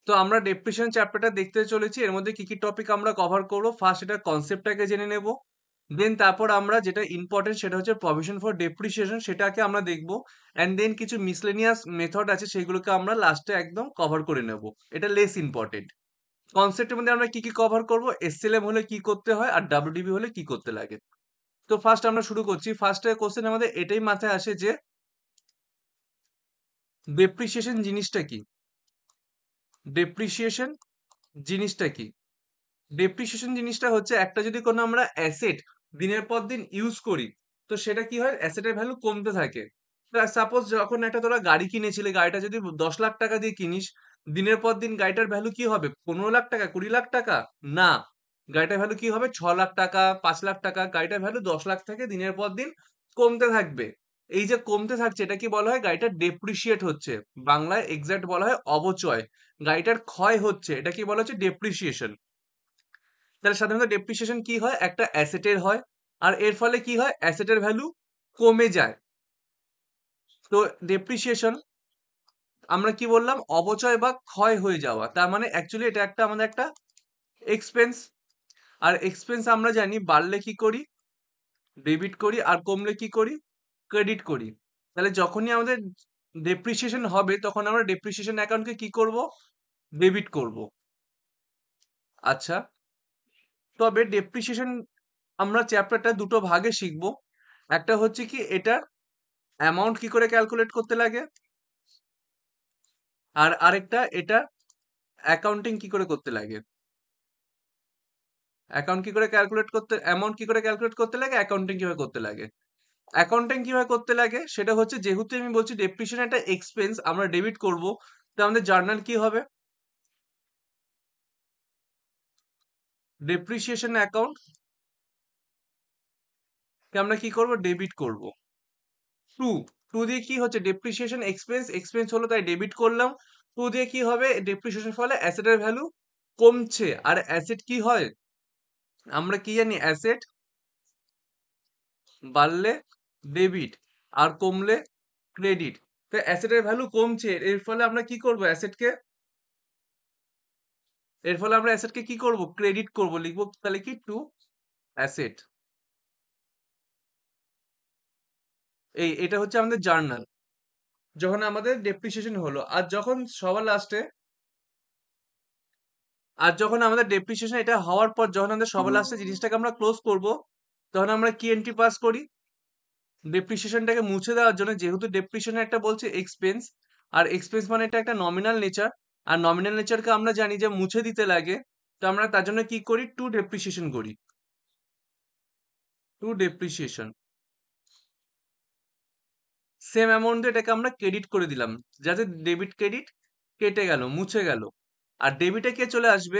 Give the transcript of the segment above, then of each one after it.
তো আমরা ডেপ্রিসিয়েশন চ্যাপ্টারটা দেখতে চলেছি। এর মধ্যে কি, কি টপিক আমরা কভার করব? ফার্স্ট এটার কনসেপ্টটাকে জেনে নেব। দেন তারপর আমরা যেটা ইম্পোর্টেন্ট সেটা হচ্ছে প্রভিশন ফর ডেপ্রিসিয়েশন সেটাকে আমরা দেখব। অ্যান্ড দেন কিছু মিসলেনিয়াস মেথড আছে সেগুলোকে আমরা লাস্টে একদম কভার করে নেব। এটা লেস ইম্পোর্টেন্ট। কনসেপ্টের মধ্যে আমরা কি, কি কভার করব? এসএলএম হলে কি করতে হয় আর ডাব্লিউডিবি হলে কি করতে লাগে। তো ফার্স্ট আমরা শুরু করছি। ফার্স্টে কোশ্চেন আমাদের এটাই মাথায় আসে যে ডেপ্রিসিয়েশন জিনিসটা কি? ডেপ্রিসিয়েশন জিনিসটা কি? ডেপ্রিসিয়েশন জিনিসটা হচ্ছে একটা যদি কোনো আমরা অ্যাসেট দিনের পর দিন ইউজ করি তো সেটা কি হয় অ্যাসেটের ভ্যালু কমতে থাকে। সাপোজ যখন একটা তোরা গাড়ি কিনেছিলি গাড়িটা যদি 10 লাখ টাকা দিয়ে কিনিস দিনের পর দিন গাড়িটার ভ্যালু কি হবে 15 লাখ টাকা 20 লাখ টাকা না, গাড়িটার ভ্যালু কি হবে 6 লাখ টাকা 5 লাখ টাকা, গাড়িটার ভ্যালু 10 লাখ থেকে দিনের পর দিন কমতে থাকবে। এই যে কমতে থাকছে এটা কি বলা হয় গাড়িটা ডেপ্রিসিয়েট হচ্ছে, বাংলায় এক্সাক্ট বলা হয় অবচয়, গাড়িটার ক্ষয় হচ্ছে, এটা কি বলা হচ্ছে ডেপ্রিসিয়েশন। তাহলে সাধারণত ডেপ্রিসিয়েশন কি হয় একটা অ্যাসেটের হয় আর এর ফলে কি হয় অ্যাসেটের ভ্যালু কমে যায়। তো ডেপ্রিসিয়েশন আমরা কি বললাম অবচয় বা ক্ষয় হয়ে যাওয়া, তার মানে অ্যাকচুয়ালি এটা একটা আমাদের একটা এক্সপেন্স। আর এক্সপেন্স আমরা জানি বাড়লে কি করি ডেবিট করি আর কমলে কি করি ক্রেডিট করি। তাহলে যখনই আমাদের ডেপ্রিসিয়েশন হবে তখন আমরা ডেপ্রিসিয়েশন অ্যাকাউন্টকে কি করব ডেবিট করব। আচ্ছা, তবে ডেপ্রিসিয়েশন আমরা চ্যাপ্টারটা দুটো ভাগে শিখবো। একটা হচ্ছে কি এটা অ্যামাউন্ট কি করে ক্যালকুলেট করতে লাগে আর আরেকটা এটা অ্যাকাউন্টিং কি করে করতে লাগে। অ্যাকাউন্ট কি করে ক্যালকুলেট করতে অ্যামাউন্ট কি করে ক্যালকুলেট করতে লাগে অ্যাকাউন্টিং কিভাবে করতে লাগে। অ্যাকাউন্টিং কিভাবে করতে লাগে সেটা হচ্ছে যেহেতু আমি বলছি ডেপ্রিসিয়েশন একটা এক্সপেন্স আমরা ডেবিট করব, তো আমাদের জার্নাল কি হবে ডেপ্রিসিয়েশন অ্যাকাউন্ট কে আমরা কি করব ডেবিট করব। টু টু দিয়ে কি হচ্ছে ডেপ্রিসিয়েশন এক্সপেন্স এক্সপেন্স হলো তাই ডেবিট করলাম। টু দিয়ে কি হবে ডেপ্রিসিয়েশন ফলে অ্যাসেটের ভ্যালু কমছে আর অ্যাসেট কি হয় আমরা কি জানি অ্যাসেট বাড়লে ডেবিট আর কমলে ক্রেডিট। তো অ্যাসেটের ভ্যালু কমছে এর ফলে আমরা কি করব অ্যাসেটকে এর ফলে আমরা অ্যাসেটকে কি করব ক্রেডিট করব, লিখবো তাহলে কি টু অ্যাসেট। এটা হচ্ছে আমাদের জার্নাল যখন আমাদের ডেপ্রিসিয়েশন হলো। আর যখন আমাদের ডেপ্রিসিয়েশন এটা হওয়ার পর যখন আমাদের সবার লাস্টে জিনিসটাকে আমরা ক্লোজ করব তখন আমরা কি এন্ট্রি পাস করি ডেপ্রিসিয়েশনটাকে মুছে দেওয়ার জন্য, যেহেতু ডেপ্রিসিয়েশন একটা বলছে এক্সপেন্স আর এক্সপেন্স মানে এটা একটা নমিনাল নেচার আর নমিনাল নেচারকে আমরা জানি যে মুছে দিতে লাগে। তো আমরা তার জন্য কি করি টু ডেপ্রিসিয়েশন করি, টু ডেপ্রিসিয়েশন সেম অ্যামাউন্ট দিয়ে এটাকে আমরা ক্রেডিট করে দিলাম যাতে ডেবিট ক্রেডিট কেটে গেল মুছে গেল। আর ডেবিটে কে চলে আসবে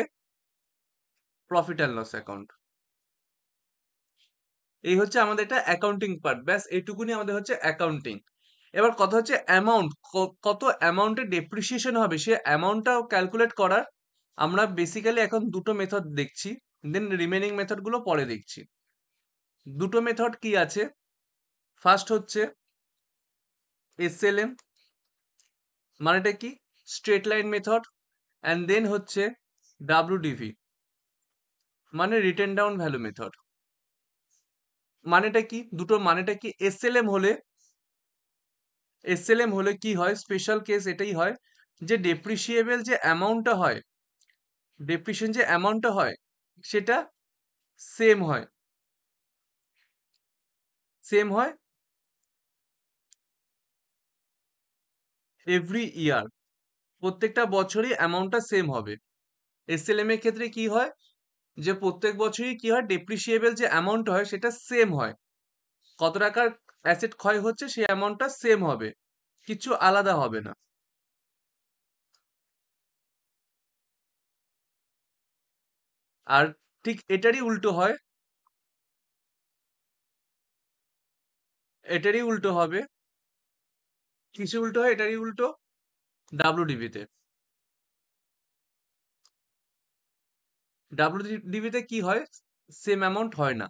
প্রফিট অ্যান্ড লস অ্যাকাউন্ট। এই হচ্ছে আমাদের এটা অ্যাকাউন্টিং পার্ট, ব্যাস এইটুকুনি আমাদের হচ্ছে অ্যাকাউন্টিং। এবার কথা হচ্ছে অ্যামাউন্ট, কত অ্যামাউন্টে ডেপ্রিসিয়েশন হবে সে অ্যামাউন্টটাও ক্যালকুলেট করার আমরা বেসিক্যালি এখন দুটো মেথড দেখছি, দেন রিমেনিং মেথড গুলো পরে দেখছি। দুটো মেথড কি আছে, ফার্স্ট হচ্ছে এসএলএম মানেটা কি straight line method, and then হচ্ছে ডাব্লিউডিভি মানে রিটেন ডাউন ভ্যালু মেথড। মানেটা কি দুটোর মানেটা কি এসএলএম হলে কি হয় স্পেশাল কেস এটাই হয় যে ডেপ্রিসিয়েবল যে অ্যামাউন্টটা হয় ডেপ্রিসিয়েশন যে অ্যামাউন্টটা হয় সেটা সেম হয়, সেম হয় এভরি ইয়ার, প্রত্যেকটা বছরই অ্যামাউন্টটা সেম হবে। এসএলএম এর ক্ষেত্রে কি হয় যে প্রত্যেক বছরই কি হয় ডেপ্রিসিয়েবল যে অ্যামাউন্ট হয় সেটা সেম হয়, কত টাকার অ্যাসেট ক্ষয় হচ্ছে সেই অ্যামাউন্টটা সেম হবে, কিছু আলাদা হবে না। আর ঠিক এটারই উল্টো হয়, এটারই উল্টো হবে, কিছু উল্টো হয় এটারই উল্টো ডাব্লিউডিবি তে। ডাব্লিউডিবি তে কি হয় সেম অ্যামাউন্ট হয় না।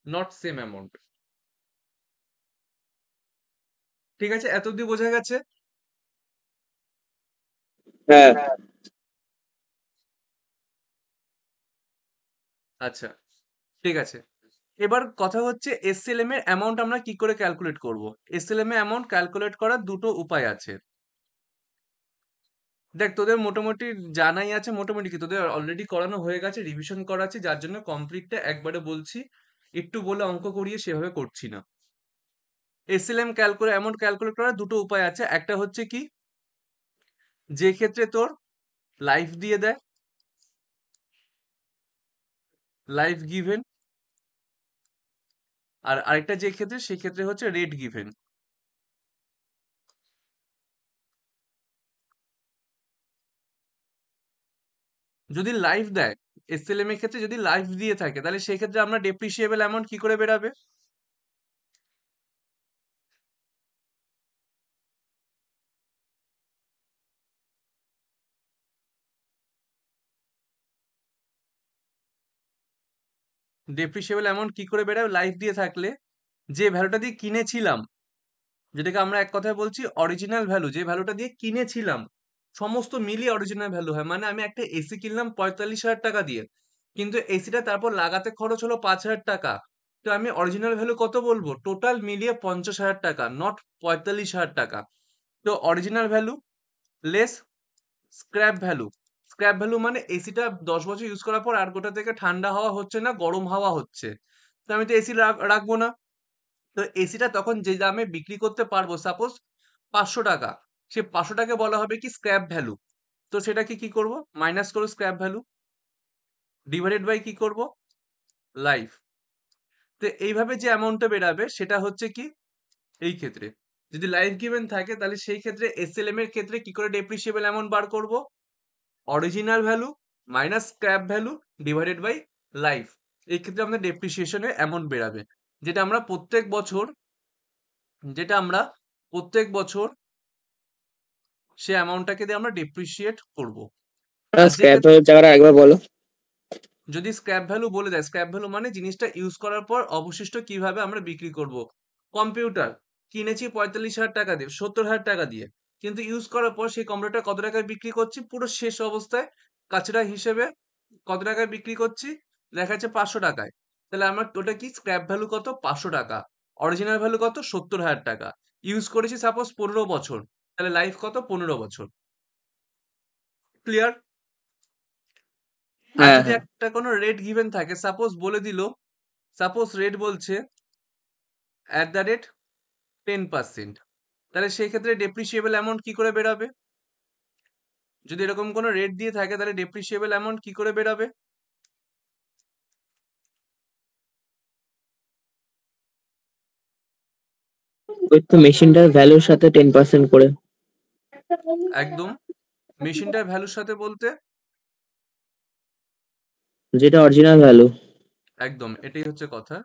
Not same amount. ঠিক আছে, এত অব্দি বোঝা গেছে? হ্যাঁ। আচ্ছা, ঠিক আছে। এবার কথা হচ্ছে এসএলএম এর অ্যামাউন্ট আমরা কি করে ক্যালকুলেট করব? এসএলএম এর অ্যামাউন্ট ক্যালকুলেট করার দুটো উপায় আছে। দেখ, তোদের মোটামুটি জানাই আছে, মোটামুটি কি তোদের অলরেডি করানো হয়ে গেছে, রিভিশন করা আছে, যার জন্য কমপ্লিটটা একবারে বলছি, একটু বলে অঙ্ক করিয়ে সেভাবে করছি না। এসএলএম ক্যালকুলেট অ্যামাউন্ট ক্যালকুলেট করার দুটো উপায় আছে। একটা হচ্ছে কি, যে ক্ষেত্রে তোর লাইফ দিয়ে দেয়, লাইফ গিভেন, আর আরেকটা যে ক্ষেত্রে সেক্ষেত্রে হচ্ছে রেট গিভেন। যদি লাইফ দেয়, এসএলএম এর ক্ষেত্রে যদি লাইফ দিয়ে থাকে, তাহলে সেই ক্ষেত্রে আমরা ডেপ্রিসিয়েবল অ্যামাউন্ট কি করে বেরাবে? ডেপ্রিসিয়েবল অ্যামাউন্ট কি করে বেরাবে লাইফ দিয়ে থাকলে? যে ভ্যালুটা দিয়ে কিনেছিলাম, যেটাকে আমরা এক কথায় বলছি অরিজিনাল ভ্যালু, যে ভ্যালুটা দিয়ে কিনেছিলাম, সমস্ত মিলিয়ে অরিজিনাল ভ্যালু হয়। মানে আমি একটা এসি কিনলাম 45,000 টাকা দিয়ে, কিন্তু এসিটা তারপর লাগাতে খরচ হলো 5,000 টাকা। তো আমি অরিজিনাল ভ্যালু কত বলবো? টোটাল মিলিয়ে 50,000 টাকা, নট 45,000 টাকা। তো original value less scrap value. Scrap value মানে এসিটা 10 বছর ইউজ করার পর আর গোটা থেকে ঠান্ডা হাওয়া হচ্ছে না, গরম হাওয়া হচ্ছে, তো আমি তো এসি রাখবো না। তো এসিটা তখন যে দামে বিক্রি করতে পারবো, সাপোজ 500 টাকা, সে 500 টাকে বলা হবে কি স্ক্র্যাপ ভ্যালু। তো সেটাকে কি করব? মাইনাস করো স্ক্র্যাপ ভ্যালু, ডিভাইডেড বাই কি করব? লাইফ। তো এইভাবে যে অ্যামাউন্টটা বেরাবে সেটা হচ্ছে কি, এই ক্ষেত্রে যদি লাইফ গিভেন থাকে, তাহলে সেই ক্ষেত্রে এসএলএম এর ক্ষেত্রে কি করে ডেপ্রিসিয়েবল অ্যামাউন্ট বার করব? Original value minus scrap value divided by life. এই ক্ষেত্রে আমাদের ডেপ্রিসিয়েশনের অ্যামাউন্ট বেরাবে, যেটা আমরা প্রত্যেক বছর যেটা আমরা প্রত্যেক বছর সে অ্যামাউন্টটাকে দিয়ে আমরা ডেপ্রিসিয়েট করব। আর যে স্ক্র্যাপ ক্ষেত্রে জায়গাটা একবার বলো। যদি স্ক্র্যাপ ভ্যালু বলে দেয়, স্ক্র্যাপ ভ্যালু মানে জিনিসটা ইউজ করার পর অবশিষ্ট কিভাবে আমরা বিক্রি করব। কম্পিউটার কিনেছি 45,000 টাকা দিয়ে, 70,000 টাকা দিয়ে, কিন্তু ইউজ করার পর সেই কম্পিউটার কত টাকায় বিক্রি করছি? পুরো শেষ অবস্থায় কাচরা হিসেবে কত টাকায় বিক্রি করছি? দেখা যাচ্ছে 500 টাকায়। তাহলে আমার ওটা কি স্ক্র্যাপ ভ্যালু কত? 500 টাকা। অরিজিনাল ভ্যালু কত? 70,000 টাকা। ইউজ করেছি সাপোজ 15 বছর, তাহলে লাইফ কত? 15 বছর। ক্লিয়ার? আর হ্যাঁ, যদি হ্যাঁ। একটা কোনো রেট গিভেন থাকে, সাপোজ বলে দিল, সাপোজ রেট বলছে @10%, তাহলে সেই ক্ষেত্রে ডেপ্রিসিয়েবল অ্যামাউন্ট কি করে বেরাবে? যদি এরকম কোনো রেট দিয়ে থাকে, তাহলে ডেপ্রিসিয়েবল অ্যামাউন্ট কি করে বেরাবে? ওই তো মেশিনটার ভ্যালুর সাথে 10% করে। একদম, মেশিনটার ভ্যালুর সাথে বলতে যেটা অরিজিনাল ভ্যালু। একদম এটাই হচ্ছে কথা,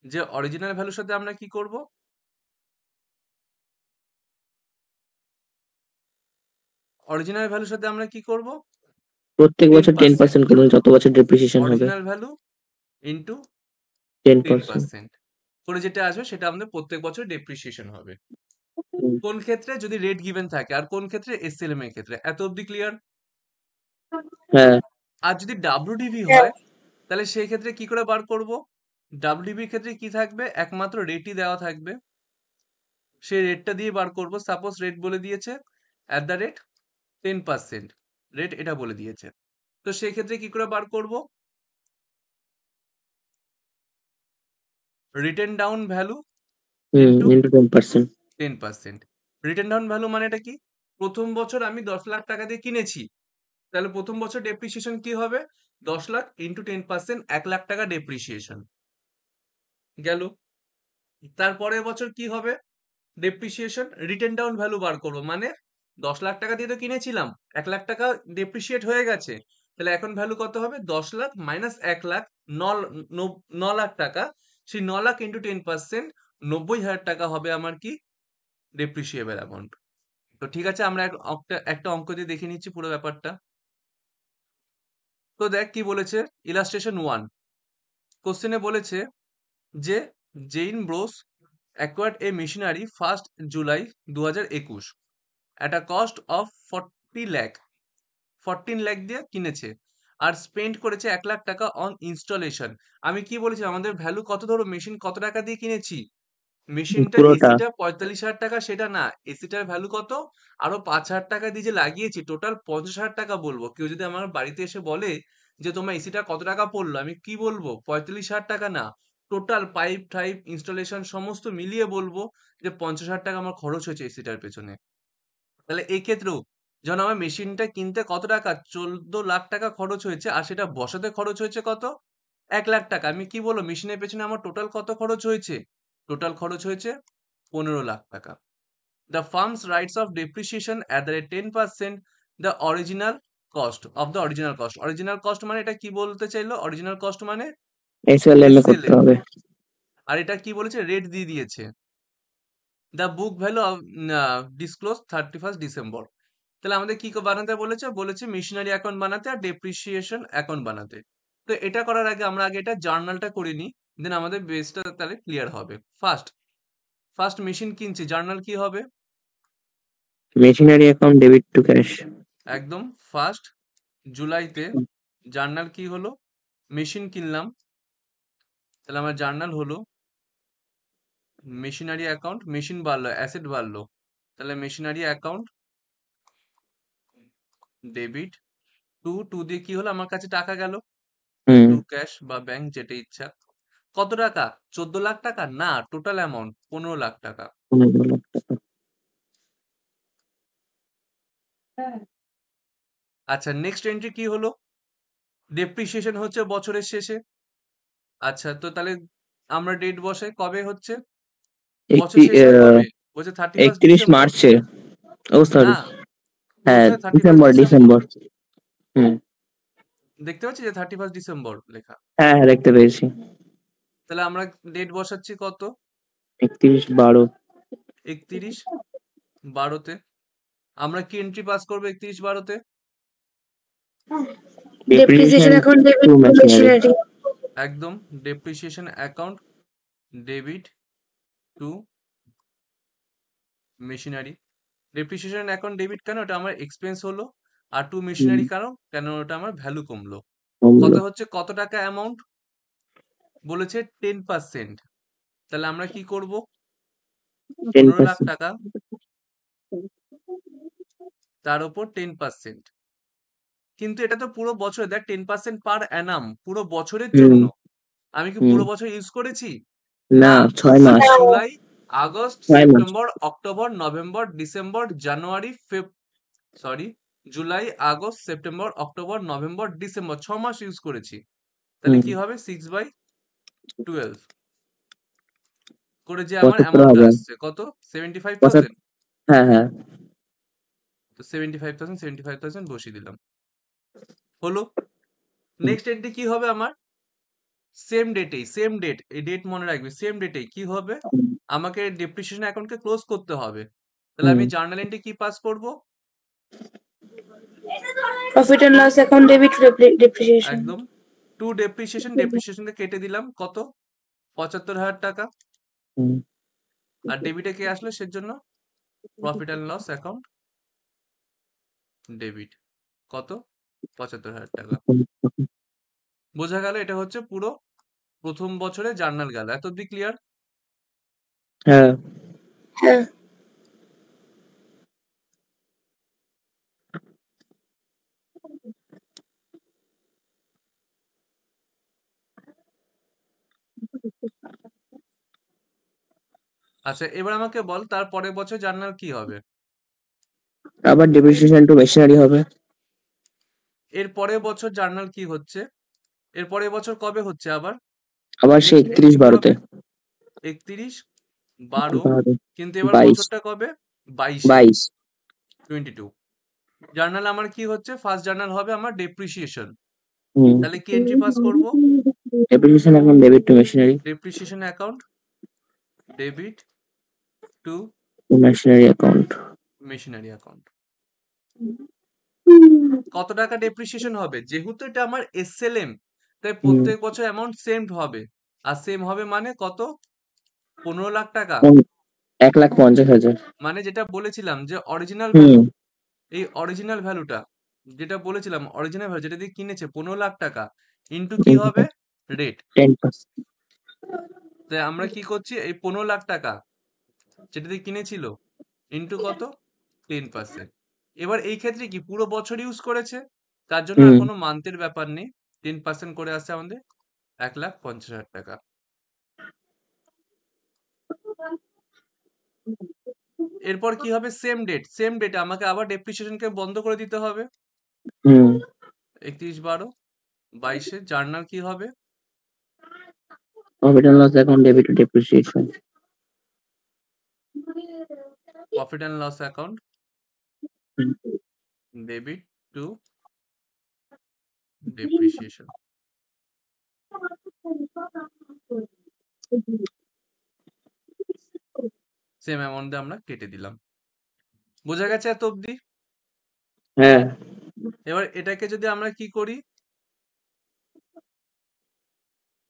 যে অরিজিনাল ভ্যালুর সাথে আমরা কি করব? অরিজিনাল ভ্যালুর সাথে আমরা কি করব? প্রত্যেক টেন বছর পার্সেন্ট 10% করে যত বছর ডেপ্রিসিয়েশন হবে। Original value into ten 10%। Percent করে যেটা আসবে সেটা আমাদের প্রত্যেক বছর ডেপ্রিসিয়েশন হবে। কোন ক্ষেত্রে? যদি রেট গিভেন থাকে, আর কোন ক্ষেত্রে? এসএলএম এর ক্ষেত্রে। এত অব্দি ক্লিয়ার? হ্যাঁ। আর যদি ডাব্লিউডিভি হয়, তাহলে সেই ক্ষেত্রে কি করে বার করব? ডাব্লিউডিভির ক্ষেত্রে কি থাকবে? একমাত্র রেটই দেওয়া থাকবে, সেই রেটটা দিয়ে বার করব। সাপোজ রেট বলে দিয়েছে @10%, রেট এটা বলে দিয়েছে। তো সেই ক্ষেত্রে কি করে বার করব? Written down value into into 10%। 10%। Written down value মানেটা কি? প্রথম বছর আমি 10 লাখ টাকা দিয়ে কিনেছি, তাহলে প্রথম বছর ডেপ্রিসিয়েশন কি হবে? 10 লাখ ইন্টু 10%, 1 লাখ টাকা ডেপ্রিসিয়েশন গেল। তারপরের বছর কি হবে? ডেপ্রিসিয়েশন রিটেন ডাউন ভ্যালু বার করবো, মানে 10 লাখ টাকা দিয়ে তো কিনেছিলাম, 1 লাখ টাকা ডেপ্রিসিয়েট হয়ে গেছে, তাহলে এখন ভ্যালু কত হবে? 10 লাখ মাইনাস 1 লাখ, ন 9 লাখ টাকা। সেই 9 লাখ ইন্টু 10%, 90,000 টাকা হবে আমার কি ডেপ্রিসিয়েবল অ্যামাউন্ট। তো ঠিক আছে, আমরা একটা অঙ্ক দিয়ে দেখে নিচ্ছি পুরো ব্যাপারটা। তো দেখ কি বলেছে, ইলাস্ট্রেশন 1, কোশ্চেনে বলেছে যে Jain bros acquired a machinery 1st July 2021 at a cost of 14 lakh দিয়ে কিনেছে আর স্পেন্ড করেছে 1 লাখ টাকা অন ইনস্টলেশন। আমি কি বলেছি আমাদের ভ্যালু কত, ধরো মেশিন কত টাকা দিয়ে কিনেছি, মেশিনটার পুরোটা। এসিটা 45,000 টাকা, সেটা না, এসিটার ভ্যালু কত, আরো 5,000 টাকা দিয়ে যে লাগিয়েছি, টোটাল 50,000 টাকা বলবো। কেউ যদি আমার বাড়িতে এসে বলে যে তোমার এসিটা কত টাকা পড়লো, আমি কি বলবো, 45,000 টাকা না, টোটাল পাইপ টাইপ ইনস্টলেশন সমস্ত মিলিয়ে বলবো যে 50,000 টাকা আমার খরচ হয়েছে এসিটার পেছনে। তাহলে এই ক্ষেত্রেও যখন আমার মেশিনটা কিনতে কত টাকা, 14 লাখ টাকা খরচ হয়েছে, আর সেটা বসাতে খরচ হয়েছে কত, 1 লাখ টাকা। আমি কি বলবো, মেশিনের পেছনে আমার টোটাল কত খরচ হয়েছে, টোটাল খরচ হয়েছে 15 লাখ টাকা। The firm's rights of depreciation at the rate 10% the original cost of the original cost. Original cost মানে এটা কি বলতে চাইলো, original cost মানে এসএলএম এ করতে SLM, হবে। আর এটা কি বলেছে, রেট দিয়ে দিয়েছে। The book value of disclosed 31st December. তাহলে আমাদের কি বানাতে বলেছে, বলেছে মেশিনারি অ্যাকাউন্ট বানাতে আর ডেপ্রিসিয়েশন অ্যাকাউন্ট বানাতে। তো এটা করার আগে আমরা আগে এটা জার্নালটা করে নিই, দেন আমাদের বেসটা তাহলে ক্লিয়ার হবে। ফার্স্ট ফার্স্ট মেশিন কিনছি, জার্নাল কি হবে, machinery account debit to cash. একদম ফার্স্ট জুলাইতে জার্নাল কি হলো, মেশিন কিনলাম, তাহলে আমার জার্নাল হলো মেশিনারি অ্যাকাউন্ট, মেশিন বাড়লো, অ্যাসেট বাড়লো, তাহলে machinery account debit to to দিয়ে কি হলো, আমার কাছে টাকা গেল, হুম। টু ক্যাশ বা ব্যাংক যেটা ইচ্ছা। কত টাকা, 14 লাখ টাকা না, টোটাল অ্যামাউন্ট 15 লাখ টাকা। 15 লাখ টাকা। আচ্ছা নেক্সট এন্ট্রি কি হলো, ডেপ্রিসিয়েশন হচ্ছে বছরের শেষে। আচ্ছা তো তাহলে আমরা ডেট বসাই, কবে হচ্ছে, বছর একটি শেষ হয় কবে, বলছে 31st 31 ডিসেম্বর। মার্চে। ও না, সরি। হ্যাঁ, বলছে 31st ডিসেম্বর ডিসেম্বর, ডিসেম্বর। হুম। দেখতে পাচ্ছি যে 31st ডিসেম্বর লেখা। হ্যাঁ হ্যাঁ, দেখতে পেয়েছি। তাহলে আমরা ডেট বসাচ্ছি কত, 31/12। 31/12-তে। আমরা কি এন্ট্রি পাস করবো 31/12-তে, depreciation Depreciation account to debit to machinery. machinery. একদম depreciation account debit to machinery. Depreciation account debit কেন, ওটা আমার এক্সপেন্স হলো, আর টু হুম। মেশিনারি কারণ কেন, ওটা আমার ভ্যালু কমলো। কত কমলো। হচ্ছে, কত টাকা অ্যামাউন্ট, বলেছে 10%, তাহলে আমরা কি করব, 15 লাখ 10%। টাকা তার উপর 10%, কিন্তু এটা তো পুরো বছরে, দেখ 10% পার অ্যানাম, পুরো বছরের হুম। জন্য। আমি কি হুম। পুরো বছর ইউজ করেছি, না, না, 6 আমি মাস। No. জুলাই, আগস্ট, 6 মাস। September, October, November, December, January, sorry, July, August, September, October, November, December, 6 মাস ইউজ করেছি। তাহলে হুম। কি হবে, 6/12 করে যে আমার 75 অ্যামাউন্টটা হাজার। আসছে কত, 75,000। 75। হ্যাঁ হ্যাঁ। তো 75,000 বসিয়ে দিলাম, হলো। হুম। নেক্সট এন্ট্রি কি হবে আমার, সেম ডেটেই, সেম ডেট, এই ডেট মনে রাখবি, সেম ডেটেই কি হবে, আমাকে ডেপ্রিসিয়েশন অ্যাকাউন্টকে ক্লোজ করতে হবে। তাহলে হুম। আমি জার্নাল এন্ট্রি কি পাস করব, Profit and loss account debit to depreciation. একদম টু ডেপ্রিসিয়েশন, ডেপ্রিসিয়েশনকে কেটে দিলাম কত, 75,000 টাকা, হুম। আর ডেবিটে কে আসলো সেজন্য, profit and loss account debit, কত, 75,000 টাকা। বোঝা গেল, এটা হচ্ছে পুরো প্রথম বছরে জার্নাল গেল, এত অব্দি ক্লিয়ার। হ্যাঁ। Yeah. আচ্ছা এবার আমাকে বল, তার পরের বছর জার্নাল কি হবে, আবার ডেপ্রিসিয়েশন টু মেশিনারি হবে। এর পরের বছর জার্নাল কি হচ্ছে, এর পরের বছর কবে হচ্ছে আবার, আবার সে নেক্সট এন্ট্রি কি 31/12 তে। হবে, 31/12, 12, কিন্তু এবার 22। বছরটা কবে, 22-এ, 22। 22। জার্নাল আমার কি হচ্ছে, ফার্স্ট জার্নাল হবে আমার ডেপ্রিসিয়েশন, হুম। তাহলে কি এন্ট্রি পাস করব, depreciation account debit to machinery. Depreciation account debit to to machinery account. Machinery account. কত টাকা ডেপ্রিসিয়েশন হবে, যেহেতু এটা আমার এসএলএম, তাই হুম। প্রত্যেক বছর অ্যামাউন্ট সেম হবে, আর সেম হবে মানে কত? 15 লাখ টাকা। 1,50,000। মানে যেটা বলেছিলাম যে অরিজিনাল হুম ভ্যালু, এই অরিজিনাল ভ্যালুটা যেটা বলেছিলাম, অরিজিনাল ভ্যালু যেটা দিয়ে কিনেছে 15 লাখ টাকা ইন্টু কি হবে? রেট। 10%। তাই আমরা কি করছি, এই 15 লাখ টাকা যেটা দিয়ে কিনেছিল ইন্টু কত? 10%। এবার এই ক্ষেত্রে কি পুরো বছর ইউজ করেছে, তার জন্য আর হুম কোনো মান্থের ব্যাপার নেই। 10% করে আসছে আমাদের 1,50,000 টাকা। এরপর কি হবে? সেম ডেট, সেম ডেটে আমাকে আবার ডেপ্রিসিয়েশনকে বন্ধ করে দিতে হবে। হুম 31/12/22 জার্নাল কি হবে? Profit and loss account debit to depreciation. Profit and loss account debit to depreciation. Same amount দিয়ে আমরা কেটে দিলাম। বোঝা গেছে এত অবধি? হ্যাঁ এবার এটাকে যদি আমরা কি করি,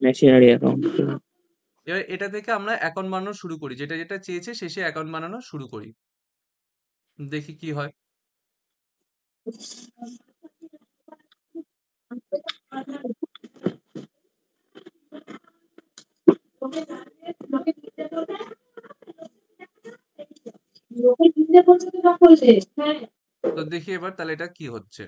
মেশিনারি অ্যাকাউন্ট। এবার এটা থেকে আমরা অ্যাকাউন্ট বানানো শুরু করি, যেটা যেটা চেয়েছে শেষে অ্যাকাউন্ট বানানো শুরু করি, দেখি কি হয়। তো দেখি এবার তাহলে এটা কি হচ্ছে।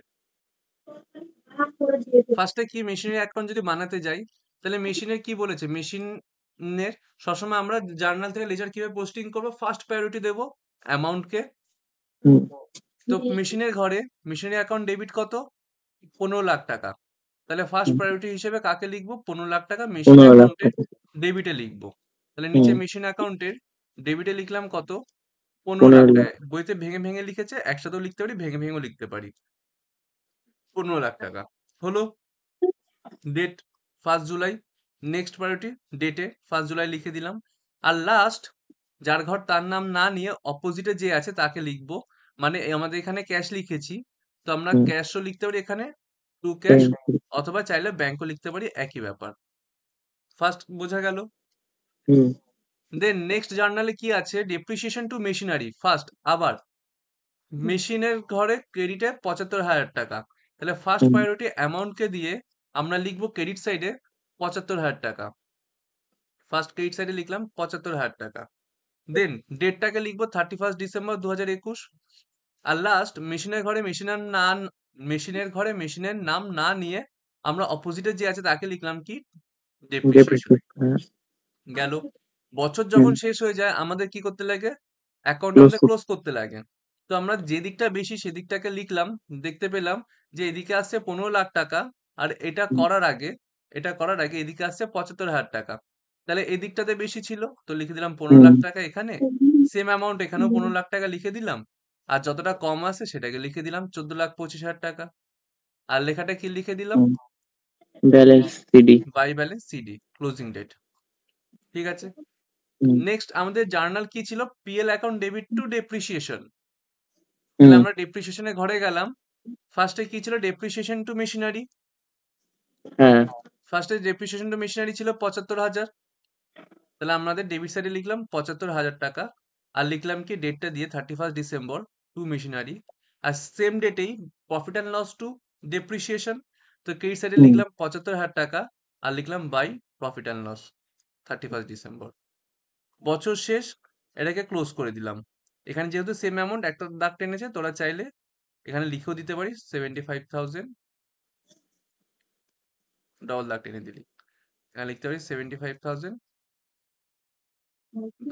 ফার্স্টে কি মেশিনের অ্যাকাউন্ট যদি বানাতে যাই, তাহলে মেশিনের কি বলেছে, মেশিনের সবসময় আমরা জার্নাল থেকে লেজার কিভাবে পোস্টিং করবো, ফার্স্ট প্রায়োরিটি দেবো অ্যামাউন্টকে। হুম তো মেশিনের ঘরে মেশিনের অ্যাকাউন্ট ডেবিট কত? 15 লাখ টাকা। তাহলে ফার্স্ট প্রায়োরিটি হিসেবে কাকে লিখবো? 15 লাখ টাকা মেশিন 15,00,000 অ্যাকাউন্টের টাকা। ডেবিটে লিখবো। তাহলে নিচে হুম মেশিন অ্যাকাউন্টের ডেবিটে লিখলাম কত? 15 লাখ 15,00,000। টাকা। বইতে ভেঙে ভেঙে লিখেছে, একসাথেও লিখতে পারি, ভেঙে ভেঙেও লিখতে পারি। 15 লাখ টাকা হলো। ডেট 1 জুলাই, নেক্সট প্রায়োরিটি ডেটে 1 জুলাই লিখে দিলাম। আর লাস্ট যার ঘর তার নাম না নিয়ে অপোজিটে যে আছে তাকে লিখবো। মানে আমাদের এখানে ক্যাশ লিখেছি, তো আমরা হুম ক্যাশও লিখতে পারি এখানে, টু ক্যাশ, হুম অথবা চাইলে ব্যাংকও লিখতে পারি, একই ব্যাপার। ফার্স্ট বোঝা গেল। হুম দেন নেক্সট জার্নালে কি আছে? Depreciation to machinery. ফার্স্ট আবার মেশিনের ঘরে ক্রেডিটে 75,000 টাকা। তাহলে ফার্স্ট হুম প্রায়োরিটি অ্যামাউন্টকে দিয়ে আমরা লিখবো ক্রেডিট সাইডে 75,000 টাকা। ফার্স্ট ক্রেডিট সাইডে লিখলাম 75,000 টাকা। দেন ডেটটাকে লিখবো 31 ডিসেম্বর 2021। আর লাস্ট মেশিনের ঘরে মেশিনের নাম না নিয়ে আমরা অপোজিটে যে আছে তাকে লিখলাম কি? ডেপ্রিসিয়েশন। ডেপ্রিসিয়েশন। গেল। বছর হুম যখন শেষ হয়ে যায় আমাদের কি করতে লাগে? Account close. আমাদের ক্লোজ করতে লাগে। তো আমরা যে দিকটা বেশি সেদিকটাকে লিখলাম। দেখতে পেলাম যে এদিকে আসছে 15 লাখ টাকা, আর এটা করার আগে এদিকে আসছে 75,000 টাকা। তাহলে এদিকটাতে বেশি ছিল, তো লিখে দিলাম 15 হুম লাখ টাকা এখানে। সেম অ্যামাউন্ট এখানেও 15 লাখ টাকা লিখে দিলাম। আর যতটা কম আছে সেটাকে লিখে দিলাম 14,25,000 টাকা। আর লেখাটা কি লিখে দিলাম? Hmm balance CD. By balance CD, closing date. ঠিক আছে। হুম নেক্সট আমাদের জার্নাল কি ছিল? PL account debit to depreciation. তাহলে হুম আমরা ডেপ্রিসিয়েশনের ঘরে গেলাম। ফার্স্টে কি ছিল? Depreciation to machinery. হ্যাঁ ফার্স্টে ডেপ্রিসিয়েশন টু মেশিনারি ছিল 75,000। তাহলে আমাদের ডেবিট সাইডে লিখলাম 75,000 টাকা। আর লিখলাম কি ডেটটা দিয়ে 31 ডিসেম্বর টু মেশিনারি। আর সেম ডেটেই profit and loss to depreciation. তো ক্রেডিট সাইডে হুম লিখলাম 75,000 টাকা। আর লিখলাম by profit and loss 31 December. বছর শেষ, এটাকে ক্লোজ করে দিলাম। এখানে যেহেতু সেম অ্যামাউন্ট একটা দাগ টেনেছে, তোরা চাইলে এখানে লিখেও দিতে পারিস 75,000, ডবল দাগ টেনে দিলি। এখানে লিখতে পারিস 75,000,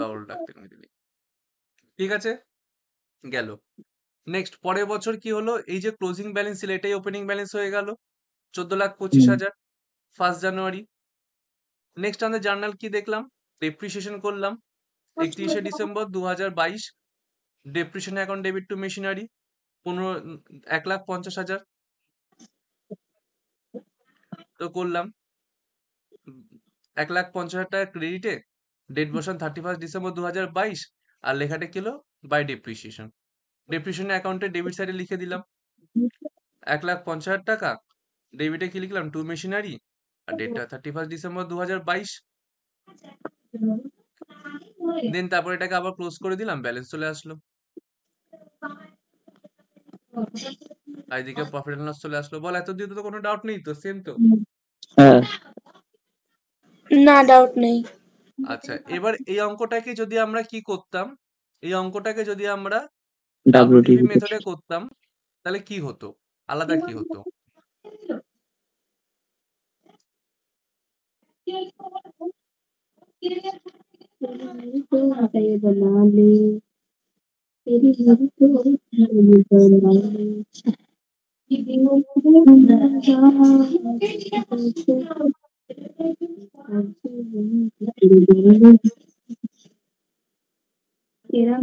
ডবল দাগ টেনে দিলি। ঠিক আছে, গেল। নেক্সট পরের বছর কি হলো? এই যে ক্লোজিং ব্যালেন্স ছিল এটাই ওপেনিং ব্যালেন্স হয়ে গেল, 14,25,000, 1 জানুয়ারি। নেক্সট আমাদের জার্নাল কি দেখলাম? ডেপ্রিসিয়েশন করলাম 31 December 2022। Depreciation account debit to machinery 1,50,000 তো করলাম। 1,50,000 টাকা ক্রেডিটে, ডেট বসান 31 ডিসেম্বর 2022। আর লেখাটা কি হলো? By depreciation. ডেপ্রিসিয়েশন অ্যাকাউন্টে ডেবিট সাইডে লিখে দিলাম 1,50,000 টাকা। ডেবিটে কি লিখলাম? Two machinery. আর ডেটটা 31 ডিসেম্বর 2022। দেন তারপর এটাকে আবার ক্লোজ করে দিলাম, ব্যালেন্স চলে আসলো। আর এদিকে প্রফিট এন্ড লস চলে আসলো। বল এত দিয়ে তো কোনো ডাউট নেই তো, সেম তো? হ্যাঁ, না, ডাউট নেই। আচ্ছা, এবার এই অঙ্কটাকে যদি আমরা কি করতাম, এই অঙ্কটাকে যদি আমরা ডাব্লিউটিভি ডাব্লিউডিভি মেথডে করতাম, তাহলে কি হতো, আলাদা কি হতো?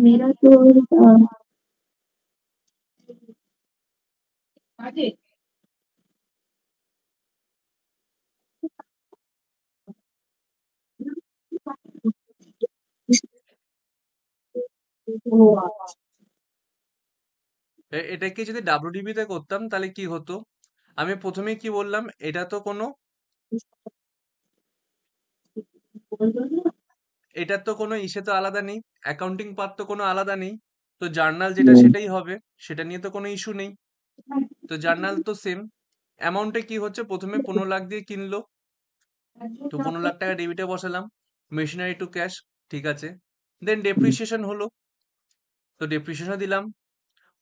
मेरा तो এটাকে যদি ডাব্লিউডিবি তে করতাম তাহলে কি হতো? আমি প্রথমেই কি বললাম, এটা তো কোনো, এটার তো কোনো ইসে তো আলাদা নেই, অ্যাকাউন্টিং পার্ট তো কোনো আলাদা নেই। তো জার্নাল যেটা সেটাই হবে, সেটা নিয়ে তো কোনো ইস্যু নেই। তো জার্নাল তো সেম। অ্যামাউন্টে কি হচ্ছে, প্রথমে 15 লাখ দিয়ে কিনলো, তো 15 লাখ টাকা ডেবিটে বসালাম, মেশিনারি টু ক্যাশ, ঠিক আছে। দেন ডেপ্রিসিয়েশন হলো, তো ডেপ্রিসিয়েশন দিলাম।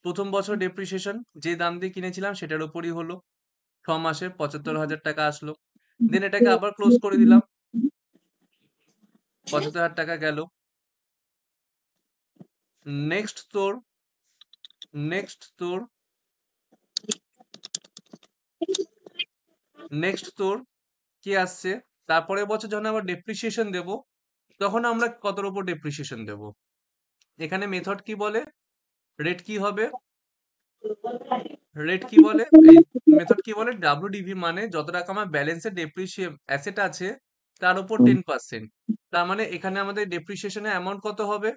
প্রথম বছর ডেপ্রিসিয়েশন যে দাম দিয়ে কিনেছিলাম সেটার উপরই হলো, 6 মাসে 75,000 টাকা আসলো। দেন এটাকে আবার ক্লোজ করে দিলাম, 75,000 টাকা গেল। নেক্সট তোর, নেক্সট তোর, নেক্সট তোর কি আসছে, তারপরের বছর যখন আবার ডেপ্রিসিয়েশন দেব, তখন আমরা কতর উপর ডেপ্রিসিয়েশন দেব? এখানে মেথড কি বলে, রেট কি হবে, রেট কি বলে, এই মেথড কি বলে, ডাব্লিউডিভি মানে যত টাকা আমার ব্যালেন্সে ডেপ্রিসিয়ে অ্যাসেট আছে তার উপর 10%। তার মানে এখানে আমাদের ডেপ্রিসিয়েশনের অ্যামাউন্ট কত হবে,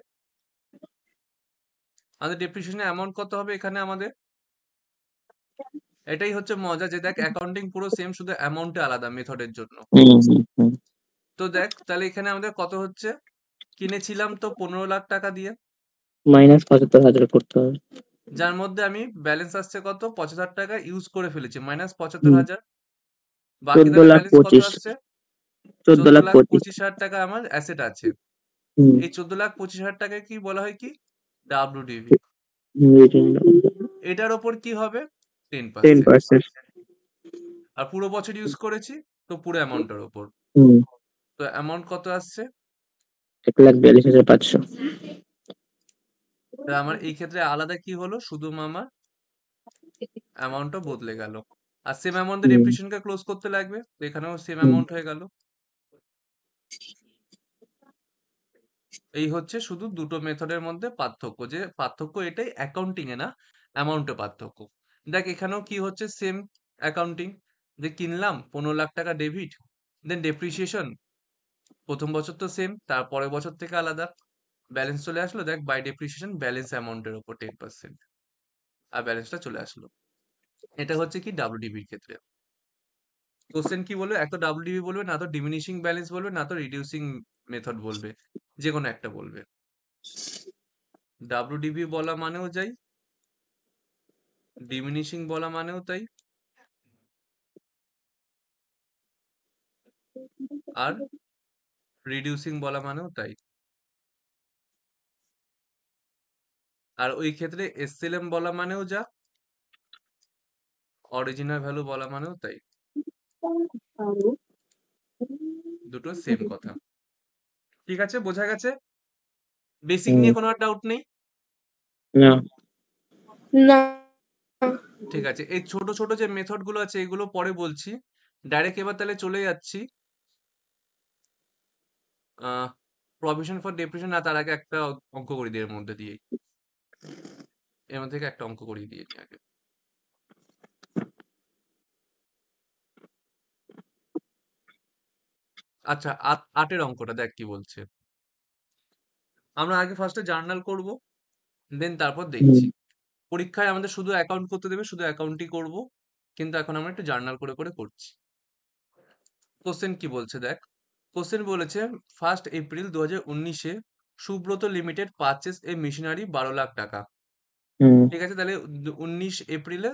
আমাদের ডেপ্রিসিয়েশনের অ্যামাউন্ট কত হবে এখানে আমাদের? এটাই হচ্ছে মজা যে দেখ অ্যাকাউন্টিং পুরো সেম, শুধু অ্যামাউন্টে আলাদা মেথডের জন্য। তো দেখ তাহলে এখানে আমাদের কত হচ্ছে, কিনেছিলাম তো 15 লাখ টাকা দিয়ে, মাইনাস 75,000 করতে হবে। যার মধ্যে আমি ব্যালেন্স আসছে কত, 75 টাকা ইউজ করে ফেলেছি, মাইনাস 75,000। বাকি 14 তাহলে লাখ ব্যালেন্স কত 25, আসছে, 14 14 লাখ লাখ 25। 25,000 টাকা আমার অ্যাসেট আছে। এই 14,25,000 টাকায় কি বলা হয়, কি ডাব্লিউডিভি। এটার ওপর কি হবে, 10%। 10%। আর পুরো বছর ইউজ করেছি, তো পুরো অ্যামাউন্টের ওপর। তো অ্যামাউন্ট কত আসছে, 1,42,500। তা আমার এই ক্ষেত্রে আলাদা কি হলো, শুধু আমার অ্যামাউন্টটা বদলে গেল। আর সেম অ্যামাউন্ট দিয়ে ডেপ্রিসিয়েশনকে ক্লোজ করতে লাগবে, তো এখানেও সেম অ্যামাউন্ট হয়ে গেল। এই হচ্ছে শুধু দুটো মেথডের মধ্যে পার্থক্য, যে পার্থক্য এটাই অ্যাকাউন্টিং এ না, অ্যামাউন্টে পার্থক্য। দেখ এখানেও কি হচ্ছে, সেম অ্যাকাউন্টিং, যে কিনলাম 15 লাখ টাকা ডেবিট, দেন ডেপ্রিসিয়েশন প্রথম বছর তো সেম, তার পরের বছর থেকে আলাদা, ব্যালেন্স চলে আসলো, দেখ বাই ডেপ্রিসিয়েশন ব্যালেন্স অ্যামাউন্টের উপর 10%, আর ব্যালেন্সটা চলে আসলো। এটা হচ্ছে কি ডাব্লিউডিবির ক্ষেত্রে। কোশ্চেন কি বলবে, এক তো ডাব্লিউডিবি বলবে, না তো ডিমিনিশিং ব্যালেন্স বলবে, না তো রিডিউসিং মেথড বলবে, যে কোনো একটা বলবে। ডাব্লিউডিবি বলা মানেও যাই, ডিমিনিশিং বলা মানেও তাই, আর রিডিউসিং বলা মানেও তাই। আর ওই ক্ষেত্রে এসএলএম বলা মানেও যা, অরিজিনাল ভ্যালু বলা মানেও তাই, দুটো সেম কথা। ঠিক আছে, বোঝা গেছে? বেসিক নিয়ে কোনো আর ডাউট নেই? না, না। ঠিক আছে, এই ছোট ছোট যে মেথড গুলো আছে এগুলো পরে বলছি। ডাইরেক্ট এবার তাহলে চলে যাচ্ছি প্রভিশন ফর ডেপ্রিসিয়েশন। না, তার আগে একটা অঙ্ক করে দিই এর মধ্যে দিয়েই, এর মধ্যে থেকে একটা অঙ্ক করিয়ে দিয়ে নিই আগে। আচ্ছা, আটের অঙ্কটা দেখ কি বলছে। আমরা আগে ফার্স্টে জার্নাল করব, দেন তারপর দেখছি। পরীক্ষায় আমাদের শুধু অ্যাকাউন্ট করতে দেবে, শুধু অ্যাকাউন্টই করব, কিন্তু এখন আমরা একটু জার্নাল করে করে করছি। কোশ্চেন কি বলছে দেখ, কোশ্চেন বলেছে 1 এপ্রিল 2019-এ সুব্রত লিমিটেড পারচেজ এ মেশিনারি 12 লাখ টাকা। হুম ঠিক আছে, তাহলে 19 এপ্রিলে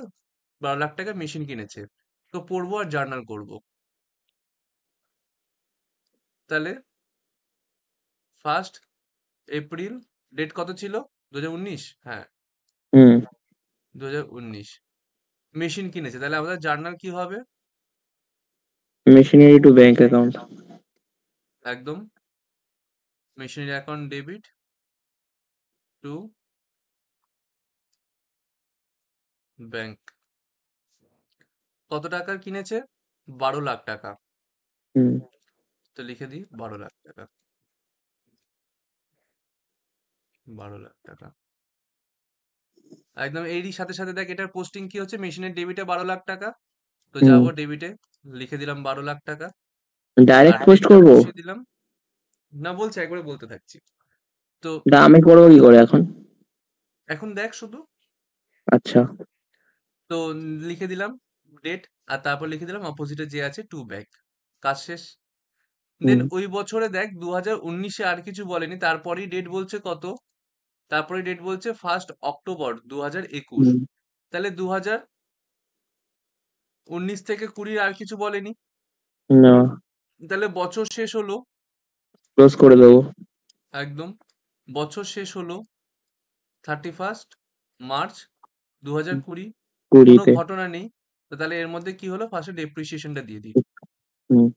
12 লাখ টাকা মেশিন কিনেছে। তো পড়বো আর জার্নাল করবো। তাহলে 1 এপ্রিল ডেট কত ছিল? 2019, হ্যাঁ হুম 2019 মেশিন কিনেছে, তাহলে আমাদের জার্নাল কি হবে? Machinery to bank account. একদম, machinery account debit to bank. কত টাকার কিনেছে? 12 লাখ টাকা। হুম তো লিখে দিই 12 লাখ টাকা, 12 লাখ টাকা। একদম এরই সাথে সাথে দেখ এটার পোস্টিং কি হচ্ছে, মেশিনের ডেবিটে 12 লাখ টাকা। তো হুম যাবো ডেবিটে, লিখে দিলাম 12 লাখ টাকা আর ডাইরেক্ট পোস্ট ডেটটা করবো? বসিয়ে দিলাম। না, বলছে একবারে বলতে থাকছি। তো এটা আমি করবো কি করে এখন? এখন দেখ শুধু। আচ্ছা। তো লিখে দিলাম ডেট আর তারপর লিখে দিলাম অপোজিটে যে আছে টু ব্যাক। কাজ শেষ। দেন হুম ওই বছরে দেখ 2019-এ আর কিছু বলেনি, তারপরেই ডেট বলছে কত, তারপরে ডেট বলছে 1 অক্টোবর 2021। হুম তাহলে 2019 থেকে 20 আর কিছু বলেনি, না, তাহলে বছর শেষ হলো। ক্লোজ করে দেবো। একদম, বছর শেষ হলো 31 মার্চ 2020। কোনো 20-তে। ঘটনা নেই। তো তাহলে এর মধ্যে কি হলো, ফার্স্টে ডেপ্রিসিয়েশনটা দিয়ে দিই। Hmm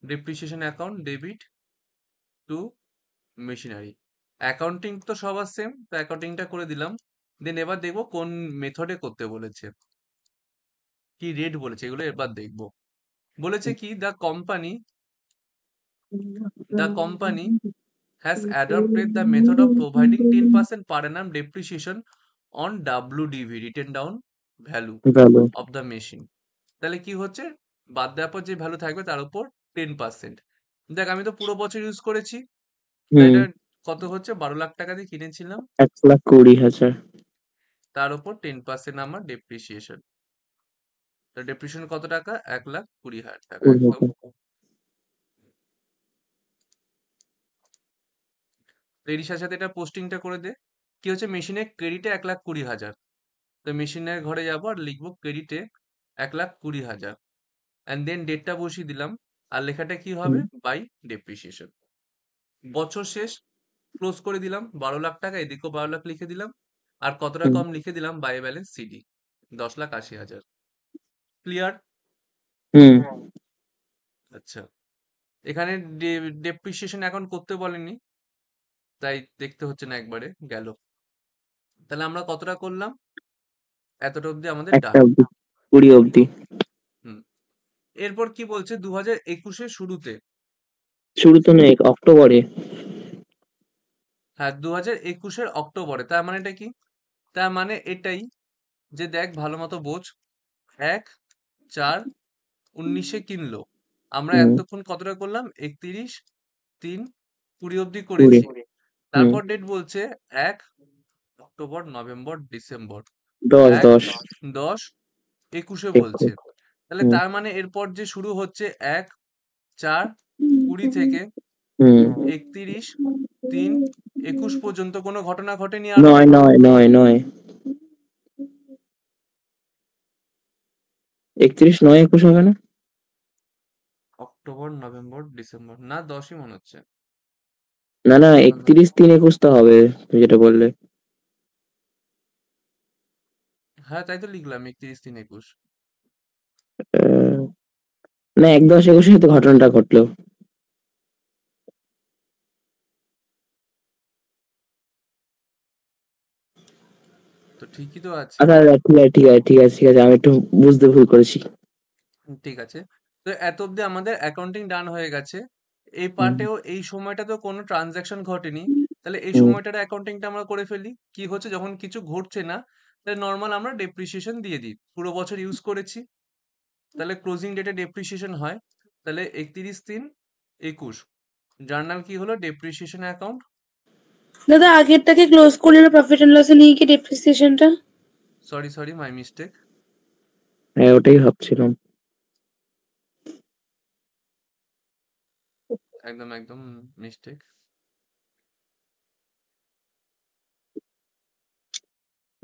depreciation account debit to machinery. Accounting তো সবার সেম, তো অ্যাকাউন্টিংটা করে দিলাম। দেন এবার দেখবো কোন মেথডে করতে বলেছে, কি রেট বলেছে, এগুলো এবার দেখবো। বলেছে কি the company has adopted the method of providing 10% per annum depreciation on WDV, written down value ভালো। of the machine। তাহলে কি হচ্ছে, বাদ দেওয়ার পর যে ভ্যালু থাকবে তার উপর 10%। দেখ আমি তো পুরো বছর ইউজ করেছি, তাই হুম এটা কত হচ্ছে, 12 লাখ টাকা দিয়ে কিনেছিলাম, 1,20,000। তার উপর 10% আমার ডেপ্রিসিয়েশন। তো ডেপ্রিসিয়েশন কত টাকা? 1,20,000 টাকা। একদম 20,000। এরই সাথে সাথে এটা পোস্টিংটা করে দে। কি হচ্ছে, মেশিনে ক্রেডিটে 1,20,000। তো মেশিনের ঘরে যাবো আর লিখবো ক্রেডিটে 1,20,000 অ্যান্ড দেন ডেটটা বসিয়ে দিলাম। আর লেখাটা কি হবে, হুম বাই ডেপ্রিসিয়েশন। বছর শেষ, ক্লোজ করে দিলাম। 12 লাখ টাকা, এদিকেও 12 লাখ লিখে দিলাম। আর কতটা হুম কম লিখে দিলাম, বাই ব্যালেন্স সিডি 10,80,000। ক্লিয়ার? হুম আচ্ছা, এখানে ডেপ্রিসিয়েশন এখন করতে বলেনি, তাই দেখতে হচ্ছে না, একবারে গেল। তাহলে আমরা কতটা করলাম, এতটা অবধি আমাদের একটা ডান। অব্দি, 20 অব্দি। হুম, এরপর কি বলছে, 2021-এর শুরুতে। শুরু তো নেই, অক্টোবরে। হ্যাঁ, 2021-এর অক্টোবরে, তার মানে এটা কি? তার মানে এটাই যে দেখ ভালো মতো বোঝ। 1/4/19-এ কিনলো, আমরা হুম এতক্ষণ কতটা করলাম, 31/3/20 অব্দি 20। করেছি। হুম তারপর ডেট বলছে 1 অক্টোবর, নভেম্বর, ডিসেম্বর, 10 এক 10 দশ 21-এ বলছে। 21। তাহলে হুম তার মানে এরপর যে শুরু হচ্ছে 1/4/20 থেকে হুম 31/3/21 পর্যন্ত কোনো ঘটনা ঘটেনি আরো? নয় নয় নয় নয়, 31 9 21 হবে না? অক্টোবর, নভেম্বর, ডিসেম্বর, না 10ই মনে হচ্ছে। না না, না, না, 31 3 21 তো হবে, তুমি যেটা বললে। হ্যাঁ তাই তো লিখলাম 31/3/21। আহ, না, 1 10 21 তো ঘটনাটা ঘটলো। তো ঠিকই তো আছে। আচ্ছা আচ্ছা, ঠিক আছে, আমি একটু বুঝতে ভুল করেছি। ঠিক আছে, তো এত অব্দি আমাদের অ্যাকাউন্টিং ডান হয়ে গেছে। এই হুম পার্টেও এই সময়টা তো কোনো ট্রানজাকশন ঘটেনি, তাহলে এই হুম সময়টার অ্যাকাউন্টিংটা আমরা করে ফেলি। কি হচ্ছে, যখন কিছু ঘটছে না, তাহলে নর্মাল আমরা ডেপ্রিসিয়েশন দিয়ে দিই, পুরো বছর ইউজ করেছি, তাহলে ক্লোজিং ডেটে ডেপ্রিসিয়েশন হয়। তাহলে 31/3/21 জার্নাল কি হলো, ডেপ্রিসিয়েশন অ্যাকাউন্ট। দাদা আগেরটাকে ক্লোজ করলে না প্রফিট এন্ড লসে নিয়ে কি ডেপ্রিসিয়েশনটা? Sorry sorry, my mistake. হ্যাঁ, ওটাই ভাবছিলাম। একদম একদম মিস্টেক।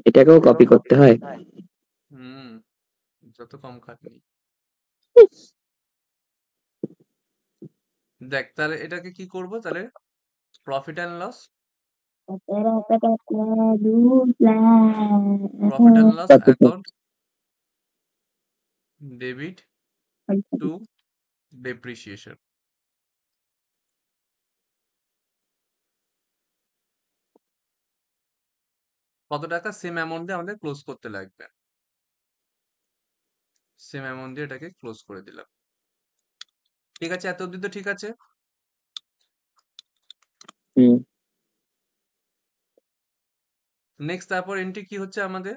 এটাকেও কপি করতে হয়। হুম, যত কম খাটনি। দেখ তাহলে এটাকে কি করব তাহলে, profit and loss, profit and loss account, debit to depreciation. কত টাকা? সেম অ্যামাউন্ট দিয়ে আমাদের ক্লোজ করতে লাগবে। সেম অ্যামাউন্ট দিয়ে এটাকে ক্লোজ করে দিলাম। ঠিক আছে, এত অব্দি তো ঠিক আছে। হুম। নেক্সট তারপর এন্ট্রি কি হচ্ছে আমাদের?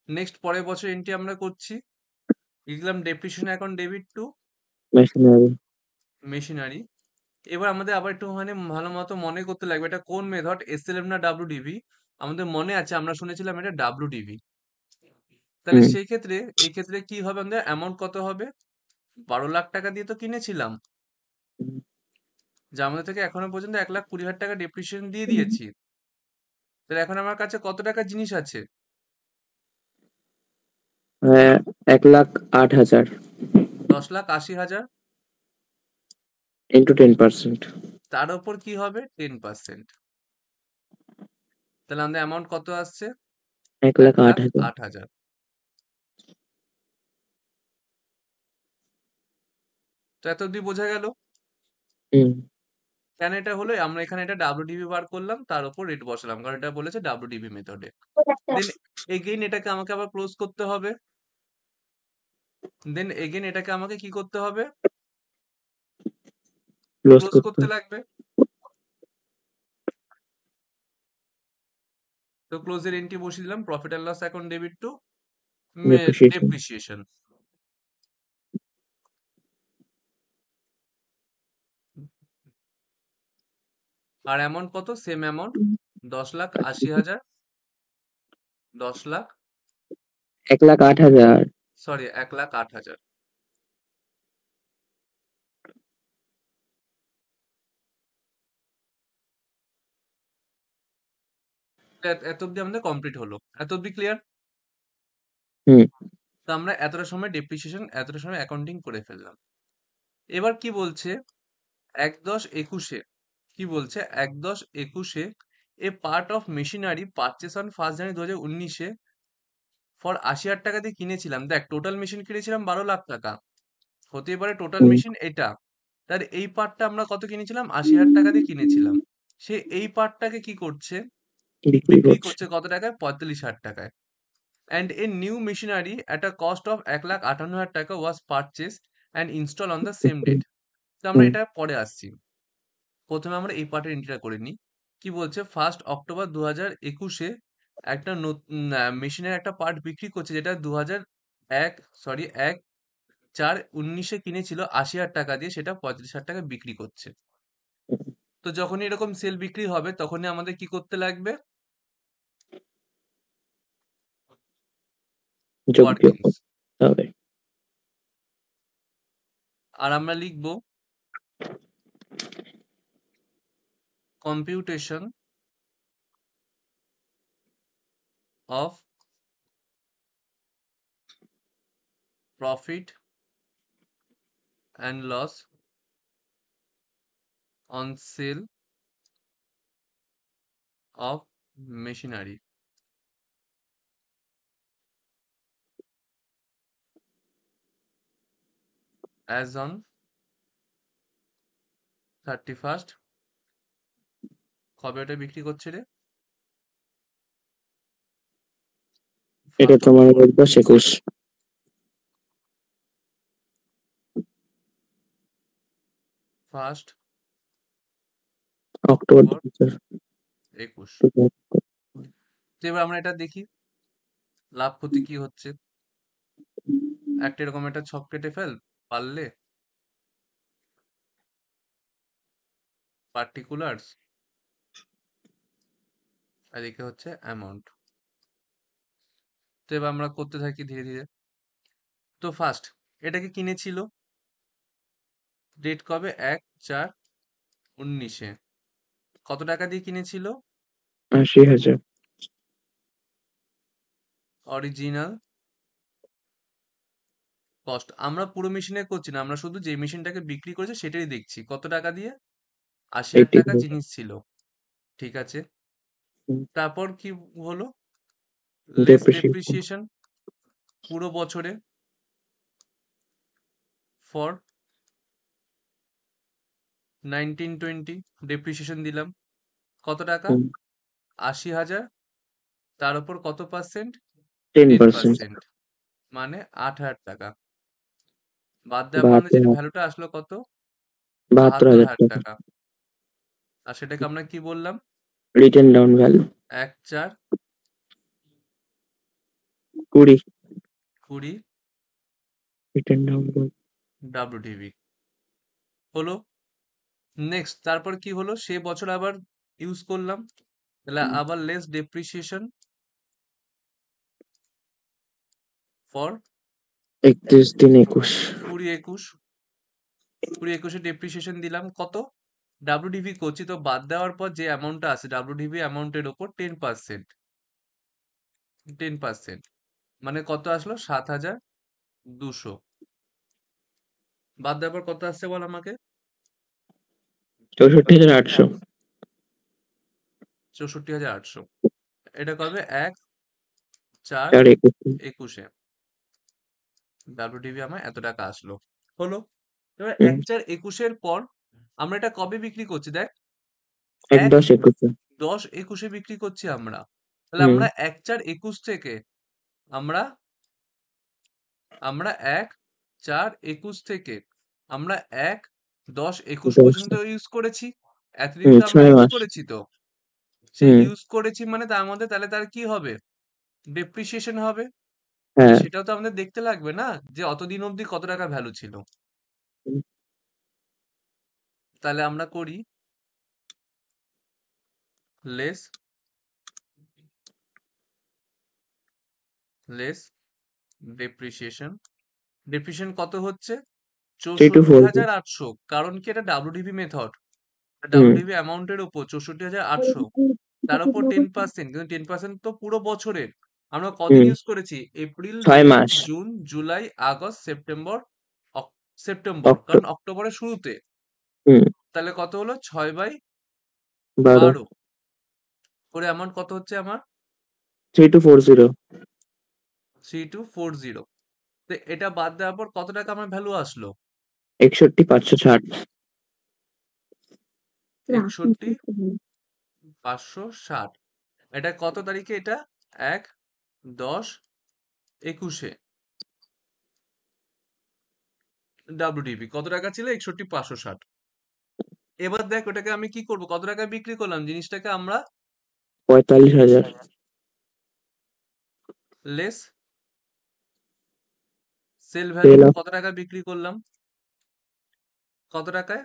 নেক্সট পরের বছর এন্ট্রি আমরা করছি, লিখলাম depreciation account debit to machinery. Machinery. এবার আমাদের আবার একটু ভালো মতো মনে করতে লাগবে এটা কোন মেথড, এসএলএম না ডাব্লিউডিভি। আমাদের মনে আছে আমরা শুনেছিলাম এটা ডাব্লিউডিভি। তাহলে হুম। সেই ক্ষেত্রে এই ক্ষেত্রে কি হবে, আমাদের অ্যামাউন্ট কত হবে? 12 লাখ টাকা দিয়ে তো কিনেছিলাম, যার মধ্যে থেকে এখনো পর্যন্ত 1,20,000 টাকা ডেপ্রিসিয়েশন দিয়ে দিয়েছি। তাহলে এখন আমার কাছে কত টাকা জিনিস আছে? হ্যাঁ, 1,08,000 10,80,000। ইন্টু 10%। তার উপর কি হবে? 10%। তাহলে আমাদের অ্যামাউন্ট কত আসছে? 1,08,000। 1,08,000। তো এত অব্দি বোঝা গেল হুম। কেন এটা হলো। আমরা এখানে এটা ডাব্লিউডিবি বার করলাম, তার উপর রেট বসালাম, কারণ এটা বলেছে ডাব্লিউডিবি মেথডে। দেন এগেইন এটাকে আমাকে আবার ক্লোজ করতে হবে। দেন এগেইন এটাকে আমাকে কি করতে হবে? ক্লোজ ক্লোজ করতে করতে হয়। লাগবে। তো ক্লোজের এন্ট্রি বসিয়ে দিলাম, profit and loss account debit to depreciation. Depreciation. আর অ্যামাউন্ট কত? Same amount, 10,80,000, 10 lakh, 1,08,000। সরি 1,08,000। এত অব্দি আমাদের কমপ্লিট হলো। এত অব্দি ক্লিয়ার? হুম। তো আমরা এতটা সময় ডেপ্রিসিয়েশন, এতটা সময় অ্যাকাউন্টিং করে ফেললাম। এবার কি বলছে 1/10/21-এ, কি বলছে 1/10/21-এ, a part of machinery purchase on 1 January 2019-এ ফর 80,000 টাকা দিয়ে কিনেছিলাম। দেখ টোটাল মেশিন কিনেছিলাম 12 লাখ টাকা, হতে পারে টোটাল হুম। মেশিন এটা। তার এই পার্টটা আমরা কত কিনেছিলাম? 80,000 টাকা দিয়ে কিনেছিলাম। সে এই পার্টটাকে কি করছে? বিক্রি বিক্রি করছে। করছে কত টাকায়? 45,000 টাকায়। And a new machinery at a cost of 1,58,000 টাকা was purchased and installed on the same hmm. date. তো আমরা হুম। এটা পরে আসছি। প্রথমে আমরা এই পার্টের এন্ট্রিটা করে নিই। কি বলছে 1 অক্টোবর 2021-এ একটা মেশিনের একটা পার্ট বিক্রি করছে, যেটা 1/4/19-এ কিনেছিল 80,000 টাকা দিয়ে, সেটা 35,000 টাকা বিক্রি করছে। তো যখনই এরকম সেল বিক্রি হবে তখনই আমাদের কি করতে লাগবে? যোগ্য ওয়ার্কিংস। করতে হবে। আর আমরা লিখব computation of profit and loss on sale of machinery as on 31st, কবে ওটা বিক্রি করছে রে? এটা 1 তোমার অক্টোবর। 10/21। 1 October October 21। 2022। তো এবার আমরা এটা দেখি লাভ ক্ষতি কি হচ্ছে। একটা এরকম একটা ছক কেটে ফেল পারলে, পার্টিকুলার্স, আর এদিকে হচ্ছে অ্যামাউন্ট। তো এবার আমরা করতে থাকি ধীরে ধীরে। তো ফার্স্ট এটাকে কিনেছিল, ডেট কবে? 1/4/19-এ। কত টাকা দিয়ে কিনেছিল? 80,000। Original cost. আমরা পুরো মেশিনে করছি না, আমরা শুধু যে মেশিনটাকে বিক্রি করেছে সেটাই দেখছি। কত টাকা দিয়ে? 80,000 টাকা 80,000। জিনিস ছিল। ঠিক আছে, তারপর কি হলো? Less depreciation. ডেপ্রিসিয়েশন পুরো বছরে ফর 1920 ডেপ্রিসিয়েশন দিলাম। কত টাকা? 80,000। তার উপর কত পার্সেন্ট? 10%। 10%, মানে 8,000 টাকা। বাদ দেওয়ার পর আমাদের যেটা ভ্যালুটা আসলো কত? 72,000 72,000 টাকা। টাকা। আর সেটাকে আমরা কি বললাম? Written down value 1/4/20 20। Written down value. WDV হলো। নেক্সট তারপর কি হলো? সে বছর আবার ইউজ করলাম, তাহলে আবার লেস ডেপ্রিসিয়েশন ফর 31/3/21। 2021 ডেপ্রিসিয়েশন দিলাম। কত? WDV করছি তো, বাদ দেওয়ার পর যে অ্যামাউন্টটা আছে WDV অ্যামাউন্টের ওপর 10%, 10%, মানে কত আসলো? 7,200। বাদ দেওয়ার পর কত আসছে বল আমাকে? 64,800। 64,800। এটা কবে? 4/21। 1/4/21-এ WDV আমার এত টাকা আসলো। হলো। এবার 1/4/21-এর পর আমরা এটা কবে বিক্রি করছি? দেখ, 1/10/21। 1/10/21-এ বিক্রি করছি আমরা। তাহলে আমরা 1/4/21 থেকে আমরা আমরা 1/4/21 থেকে আমরা 1/10/21 পর্যন্ত ইউজ করেছি। এতদিন তো আমরা 6 ইউজ মাস। করেছি তো। সেই ইউজ করেছি মানে তার মধ্যে তাহলে তার কি হবে? ডেপ্রিসিয়েশন হবে। তো হ্যাঁ। সেটাও তো আমাদের দেখতে লাগবে না, যে অতদিন অবধি কত টাকা ভ্যালু ছিল। তাহলে আমরা করি লেস ডেপ্রিসিয়েশন। ডেপ্রিসিয়েশন কত হচ্ছে? 3 to 4 days। 64,800। কারণ কি? এটা WDV মেথড। WDV অ্যামাউন্টের উপর 64,800, তার উপর 10%, কিন্তু 10% তো পুরো বছরের। আমরা কদিন ইউজ করেছি? এপ্রিল, 6 মে, মাস। June, July, August, September, September, কারণ অক্টোবরের শুরুতে। তাহলে কত হলো? 12। 6/12 করে অ্যামাউন্ট কত হচ্ছে আমার? 3240। 3240। তো এটা বাদ দেওয়ার পর কত টাকা আমার ভ্যালু আসলো? 61,560। 61,560। এটা কত তারিখে? এটা 1/10/21-এ WDV কত টাকা ছিল? 61,560। এবার দেখ ওটাকে আমি কি করব? কত টাকায় বিক্রি করলাম জিনিসটাকে আমরা? 45,000। লেস সেল ভ্যালু কত টাকায় বিক্রি করলাম? কত টাকায়?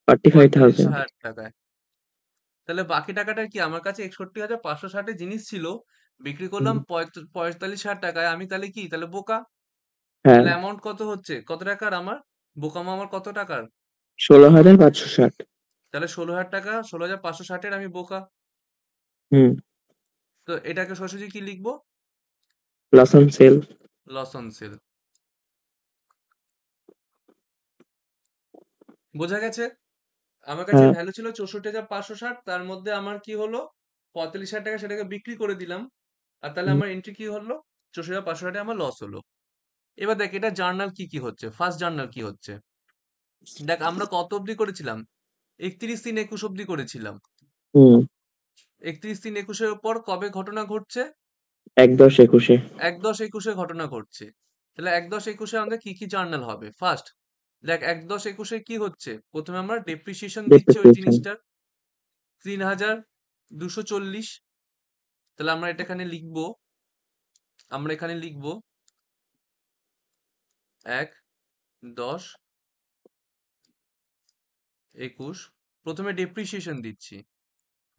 45,000। 45,000 টাকায়। তাহলে বাকি টাকাটা কি? আমার কাছে 61,560 এর জিনিস ছিল, বিক্রি করলাম 45,000 টাকায়। আমি তাহলে কি? তাহলে বোকা। হ্যাঁ। তাহলে অ্যামাউন্ট কত হচ্ছে? কত টাকার আমার? বোকামো আমার কত টাকার? 16,560। তাহলে 16,000 টাকা, 16,560 এর আমি বোকা। তো এটাকে সোজাসুজি কি লিখবো? Loss on sale. Loss on sale. বোঝা গেছে? আমার কাছে হ্যাঁ। ভ্যালু ছিল 64,560, তার মধ্যে আমার কি হলো? 45,000 টাকা সেটাকে বিক্রি করে দিলাম। আর তাহলে আমার এন্ট্রি কি হলো? 64,560 আমার লস হলো। এবার দেখ এটা জার্নাল কি হচ্ছে? ফার্স্ট জার্নাল কি হচ্ছে? দেখ আমরা কত অবধি করেছিলাম? 31/3/21 অবধি করেছিলাম। 31/3/21-এর পর কবে ঘটনা ঘটছে? 1/10/21-এ। 1/10/21-এ ঘটনা ঘটছে। তাহলে 1/10/21-এ আমাদের কি জার্নাল হবে? ফার্স্ট দেখ 1/10/21-এ কি হচ্ছে? প্রথমে আমরা ডেপ্রিসিয়েশন দিচ্ছি ওই ডেপ্রিসিয়েশন। জিনিসটার 3,240। তাহলে আমরা এটা এখানে লিখবো, আমরা এখানে লিখবো 1/10/21। প্রথমে ডেপ্রিসিয়েশন দিচ্ছি।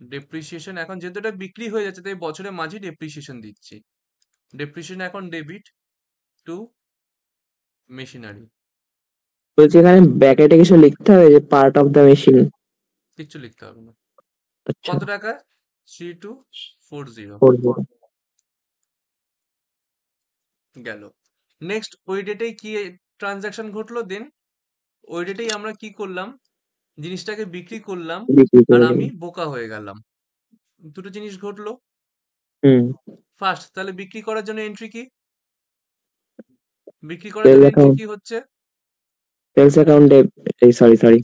ডেপ্রিসিয়েশন এখন যেহেতু এটা বিক্রি হয়ে যাচ্ছে তাই বছরের মাঝে ডেপ্রিসিয়েশন দিচ্ছি। ডেপ্রিসিয়েশন এখন ডেবিট টু মেশিনারি। বলছি এখানে ব্র্যাকেটে কিছু লিখতে হবে যে পার্ট অফ দ্য মেশিন। কিচ্ছু লিখতে হবে না। আচ্ছা, কত টাকা? 3240 করবো। গেল। নেক্সট ওই ডেটেই কি ট্রানজাকশন ঘটলো? দেন ওই ডেটেই আমরা কি করলাম? জিনিসটাকে বিক্রি করলাম বিক্রি আর করে আমি দেবো। বোকা হয়ে গেলাম। দুটো জিনিস ঘটলো। হুম। ফার্স্ট, তাহলে বিক্রি করার জন্য এন্ট্রি কি? বিক্রি করার সেল জন্য এন্ট্রি অ্যাকাউন্ট, কি হচ্ছে? সেলস অ্যাকাউন্টে, এই সরি।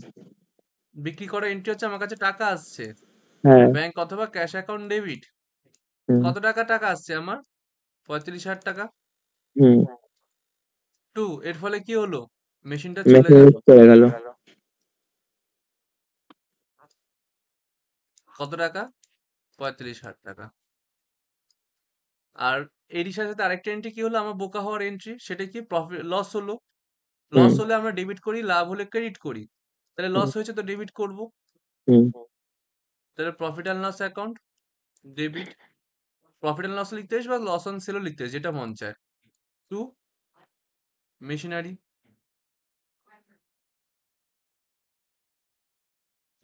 বিক্রি করার এন্ট্রি হচ্ছে আমার কাছে টাকা আসছে, হ্যাঁ। ব্যাংক অথবা ক্যাশ অ্যাকাউন্ট ডেবিট। হুম। কত টাকা আসছে আমার? 35,000 টাকা। হুম। 2, এর ফলে কি হলো? মেশিনটা চলে মেশিন গেল। চলে গেল। কত টাকা? 35,000 টাকা। আর এরই সাথে সাথে আরেকটা এন্ট্রি কি হলো? আমার বোকা হওয়ার এন্ট্রি। সেটা কি? প্রফিট লস হলো। হুম। লস হলে আমরা ডেবিট করি, লাভ হলে ক্রেডিট করি। তাহলে হুম। লস হয়েছে তো ডেবিট করব। হুম। তাহলে profit and loss account, debit. Profit and loss লিখতে পারিস বা লস অন সেলও লিখতে পারিস, যেটা মন চায়। 2, মেশিনারি।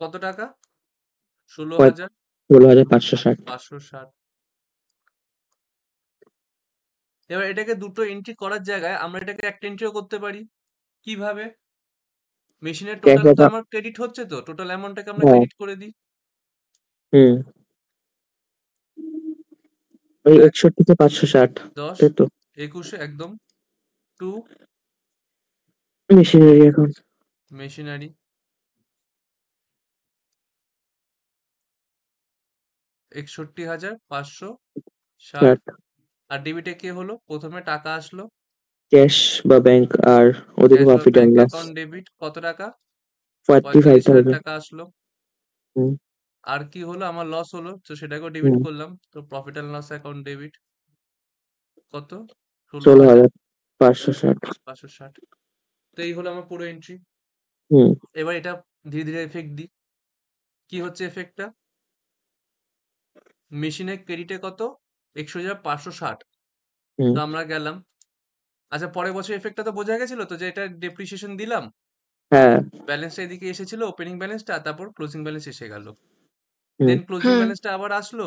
কত টাকা? 16,560। 16,560। এবার এটাকে দুটো এন্ট্রি করার জায়গায় আমরা এটাকে একটা এন্ট্রিও করতে পারি। কিভাবে? মেশিনের ক্যাশ টোটাল তো অ্যাকাউন্ট। আমার ক্রেডিট হচ্ছে, তো টোটাল অ্যামাউন্টটাকে আমরা হ্যাঁ। ক্রেডিট করে দিই। হুম। ওই দেখ, 61,560, 10, তাই তো? 21 একদম। 2, মেশিনারি অ্যাকাউন্ট। মেশিনারি। 61,560। 60। আর ডেবিটে কে হলো? প্রথমে টাকা আসলো, ক্যাশ বা ব্যাংক, আর ওদিকে ক্যাশ বা profit bank and loss. Account debit. কত টাকা? 45,000 45,000। টাকা আসলো। হুম। আর কি হলো? আমার লস হলো, তো সেটাকেও ডেবিট হুম। করলাম। তো profit and loss account debit. কত? 16,560। 16,560। তো এই হলো আমার পুরো এন্ট্রি। হুম। এবার এটা ধীরে ধীরে এফেক্ট দিই। কি হচ্ছে এফেক্টটা? মেশিনের ক্রেডিটে কত? 61,560। হুম। তো আমরা গেলাম। আচ্ছা, পরের বছর এফেক্টটা তো বোঝা গেছিল তো, যে এটা ডেপ্রিসিয়েশন দিলাম, হ্যাঁ। ব্যালেন্সটা এদিকে এসেছিল, ওপেনিং ব্যালেন্সটা, তারপর ক্লোজিং ব্যালেন্স এসে গেল। হুম। দেন ক্লোজিং ব্যালেন্সটা আবার আসলো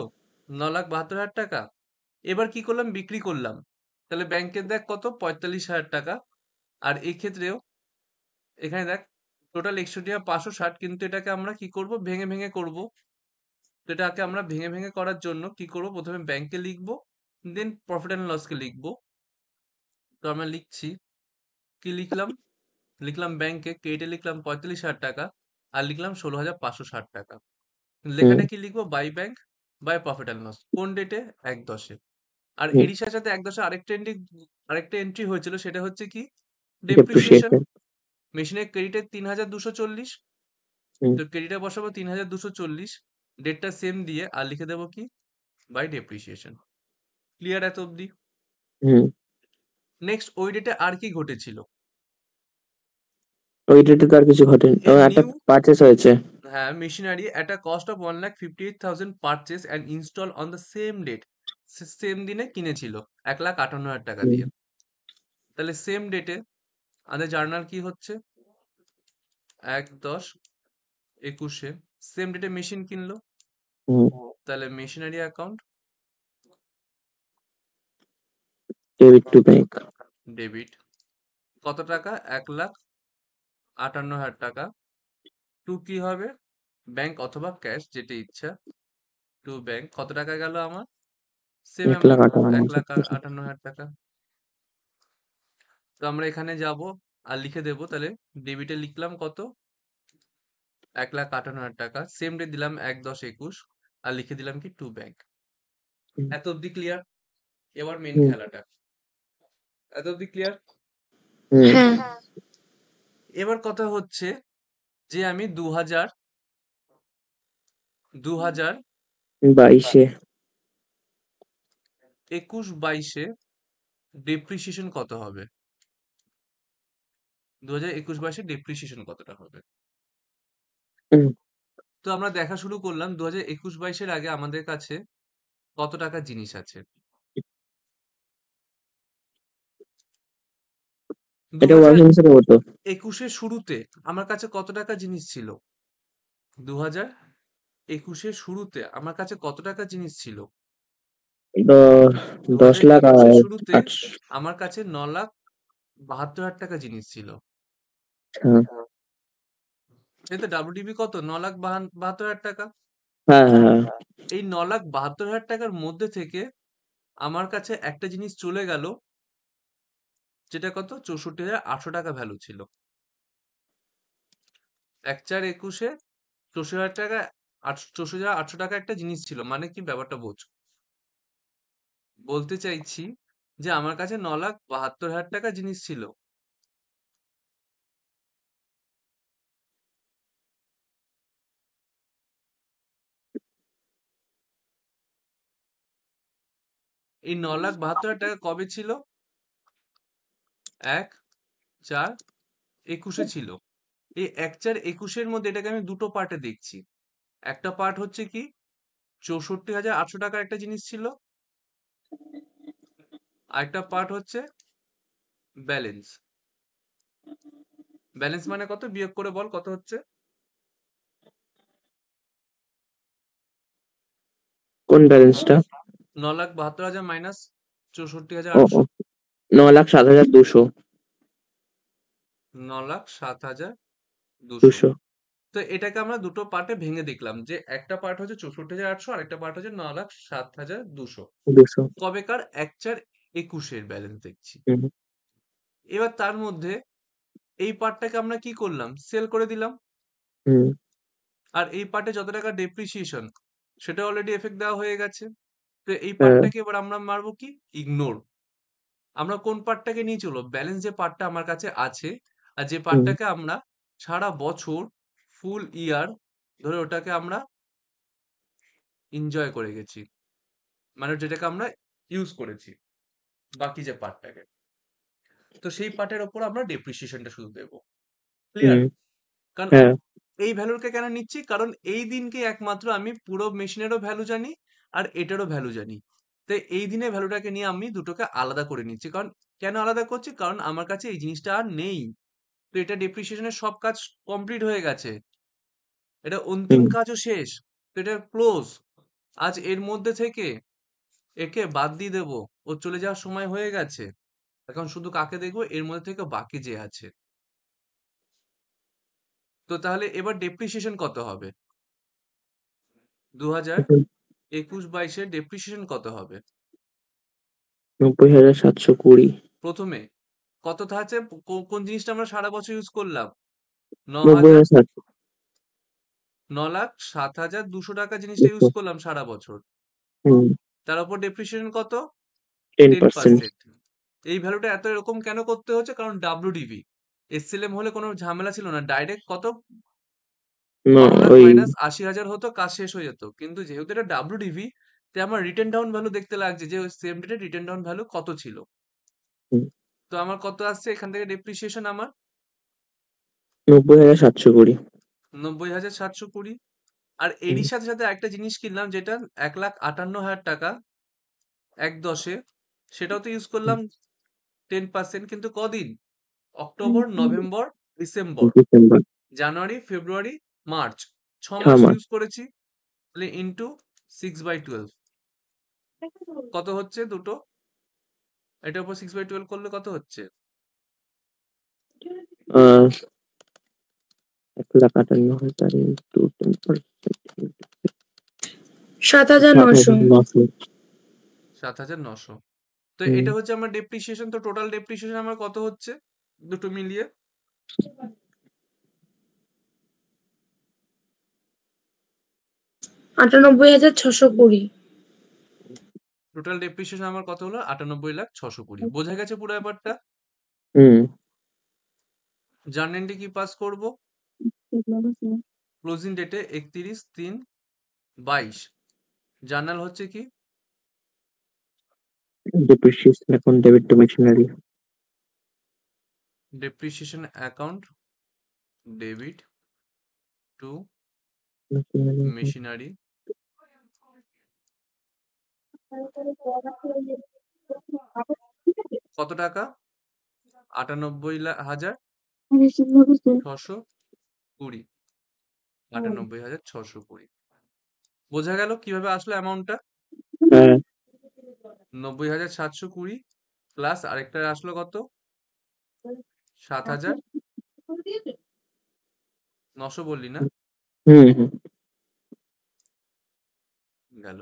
9,72,000 টাকা। এবার কি করলাম? বিক্রি করলাম। তাহলে ব্যাংকের দেখ কত? 45,000 টাকা। আর এই ক্ষেত্রেও এখানে দেখ টোটাল 61,560, কিন্তু এটাকে আমরা কি করব? ভেঙে ভেঙে করব। তো এটাকে আমরা ভেঙে ভেঙে করার জন্য কি করব? প্রথমে ব্যাংকে লিখবো, দেন প্রফিট অ্যান্ড লসকে লিখবো। তো আমরা লিখছি, কি লিখলাম? লিখলাম ব্যাংকে, ক্রেডিটে লিখলাম 45,000 টাকা আর লিখলাম 16,560 টাকা। হুম। লেখাটা কি লিখবো? By bank, by profit and loss. কোন ডেটে? 1/10-এ। আর হুম। এরই সাথে সাথে 1/10-এ আরেকটা এন্ট্রি হয়েছিল, সেটা হচ্ছে কি? ডেপ্রিসিয়েশন। ডেপ্রিসিয়েশন। মেশিনের ক্রেডিটে 3,240, হুম। তো ক্রেডিটে বসাবো 3,240, ডেটটা সেম দিয়ে আর লিখে দেবো কি? By depreciation. ক্লিয়ার এত অব্দি? হুম। নেক্সট ওই ডেটে আর কি ঘটেছিল? ওই ডেটে তো আর কিছু ঘটেনি, এ ও একটা নিউ, পারচেস হয়েছে। হ্যাঁ, machinery at a cost of 1,58,000 purchase and install on the same date, same দিনে কিনেছিল 1,58,000 টাকা হুম। দিয়ে। তাহলে সেম ডেটে আমাদের জার্নাল কি হচ্ছে? 1/10/21-এ সেম ডেটে মেশিন কিনলো। হুম। তাহলে machinery account, debit to bank. Debit. কত টাকা? 1,58,000 টাকা। টু কি হবে? ব্যাংক অথবা ক্যাশ, যেটা ইচ্ছা। Two bank. কত টাকা গেল আমার? সেম 1,58,000 অ্যামাউন্ট, এক লাখ টাকা। আটান্ন হাজার টাকা। তো আমরা এখানে যাব আর লিখে দেবো, তাহলে ডেবিটে লিখলাম কত? 1,58,000 টাকা। সেম ডে দিলাম 1/10/21 আর লিখে দিলাম কি? To bank. হুম। এত অব্দি ক্লিয়ার? এবার মেন হুম। খেলাটা। এত অব্দি ক্লিয়ার? হুম। হ্যাঁ। এবার কথা হচ্ছে যে আমি 22-এ। 2021-22-এ ডেপ্রিসিয়েশন কত হবে? 2021-22-এ ডেপ্রিসিয়েশন কতটা হবে? হুম। তো আমরা দেখা শুরু করলাম 2021-22-এর আগে আমাদের কাছে কত টাকা জিনিস আছে। এটা ওয়ার্কিং হিসেবে হতো। 2021 শুরুতে আমার কাছে কত টাকা জিনিস ছিল? 2021 শুরুতে আমার কাছে কত টাকা জিনিস ছিল? 10 লাখ 2021 শুরুতে 8। আমার কাছে 9,72,000 টাকা জিনিস ছিল। হ্যাঁ এই তো WDB কত? 9,72,000 টাকা। হ্যাঁ হ্যাঁ। এই 9,72,000 টাকার মধ্যে থেকে আমার কাছে একটা জিনিস চলে গেল, যেটা কত? 64,800 টাকা ভ্যালু ছিল। 1/4/21 64,000 টাকা 64,800 টাকা একটা জিনিস ছিল। মানে কি ব্যাপারটা বোঝ। বলতে চাইছি যে আমার কাছে 9,72,000 টাকা জিনিস ছিল। এই 9,72,000 টাকা কবে ছিল? 1/4/21 ছিল। এই 1/4/21 মধ্যে এটাকে আমি দুটো পার্টে দেখছি। একটা পার্ট হচ্ছে কি 64,800 টাকার একটা জিনিস ছিল, আরেকটা পার্ট হচ্ছে ব্যালেন্স। ব্যালেন্স মানে কত? বিয়োগ করে বল কত হচ্ছে? কোন ব্যালেন্সটা? 9,72,000 মাইনাস ও 64,800। 9,07,200। 9,07,200। 200। তো এটাকে আমরা দুটো পার্টে ভেঙে দেখলাম যে একটা পার্ট হচ্ছে 64,800 আর একটা পার্ট হচ্ছে 9,07,200। 200। কবেকার? 1/4/21 ব্যালেন্স দেখছি। হুম এবার তার মধ্যে এই পার্টটাকে আমরা কি করলাম? সেল করে দিলাম। হুম। আর এই পার্টে যত টাকা ডেপ্রিসিয়েশন সেটা অলরেডি এফেক্ট দেওয়া হয়ে গেছে। তো এই হ্যাঁ। পার্টটাকে এবার আমরা মারবো কি? ইগনোর। আমরা কোন পার্টটাকে নিয়ে চলবো? ব্যালেন্স যে পার্টটা আমার কাছে আছে আর যে হুম পার্টটাকে আমরা সারা বছর ফুল ইয়ার ধরে ওটাকে আমরা এনজয় করে গেছি, মানে যেটাকে আমরা ইউজ করেছি বাকি যে পার্টটাকে, তো সেই পার্টের ওপর আমরা ডেপ্রিসিয়েশনটা শুধু দেবো। ক্লিয়ার? হুম। কারণ হ্যাঁ। এই ভ্যালুকে কেন নিচ্ছি? কারণ এই দিনকে একমাত্র আমি পুরো মেশিনেরও ভ্যালু জানি আর এটারও ভ্যালু জানি। তাই এই দিনের ভ্যালুটাকে নিয়ে আমি দুটোকে আলাদা করে নিচ্ছি। কারণ কেন আলাদা করছি? কারণ আমার কাছে এই জিনিসটা আর নেই। তো এটা ডেপ্রিসিয়েশনের সব কাজ কমপ্লিট হয়ে গেছে। এটা অন্তিম হুম কাজও শেষ। তো এটা ক্লোজ। আজ এর মধ্যে থেকে একে বাদ দিয়ে দেবো। ওর চলে যাওয়ার সময় হয়ে গেছে। এখন শুধু কাকে দেখবো? এর মধ্যে থেকে বাকি যে আছে। তো তাহলে এবার ডেপ্রিসিয়েশন কত হবে? 2021-22 ডেপ্রিসিয়েশন কত হবে? 90,720। প্রথমে কত থাকছে? কোন জিনিসটা আমরা সারা বছর ইউজ করলাম? 90,700। 9,07,200 টাকা জিনিসটা ইউজ করলাম সারা বছর। হুম। তার উপর ডেপ্রিসিয়েশন কত? 10%। 10%। এই ভ্যালুটা এত এরকম কেন করতে হচ্ছে? কারণ WDV SLM হলে কোনো ঝামেলা ছিল না। ডাইরেক্ট কত? না 1 লাখ ওই। মাইনাস 80,000 হতো, কাজ শেষ হয়ে যেত। কিন্তু যেহেতু এটা WDV, তাই আমার রিটেন ডাউন ভ্যালু দেখতে লাগছে যে ওই সেম ডেটে রিটেন ডাউন ভ্যালু কত ছিল। হুম, তো আমার কত আসছে এখান থেকে ডেপ্রিসিয়েশন আমার? 90,720। 90,720। আর হুম এরই সাথে সাথে একটা জিনিস কিনলাম যেটা 1,58,000 টাকা 1/10-এ, সেটাও তো ইউজ হুম। করলাম 10%। কিন্তু কদিন? October, November, December, December. January, February, March, 6 মাস 6 মাস। ইউজ করেছি। তাহলে ইন্টু 6/12 কত হচ্ছে দুটো? এটার উপর 6/12 করলে কত হচ্ছে? 1,58,000 ইন্টু 10%। 7,900। 7,900। 7,900। তো হুম। এটা হচ্ছে আমার ডেপ্রিসিয়েশন। তো টোটাল ডেপ্রিসিয়েশন আমার কত হচ্ছে দুটো মিলিয়ে? 98,620। টোটাল ডেপ্রিসিয়েশন আমার কত হলো? 98,620,000। বোঝা গেছে পুরো ব্যাপারটা? হুম। জার্নালটি কি পাস করব? ক্লোজিং ডেটে 31/3/22। জার্নাল হচ্ছে কি? Depreciation account debit to machinery. Depreciation account debit two Machinery. Machinery. কত টাকা? 98,620 98,620 বোঝা গেল কিভাবে আসলো অ্যামাউন্টটা? হ্যাঁ 90,720 প্লাস আরেকটা আসলো কত? 7,900 বললি না? হুম গেল।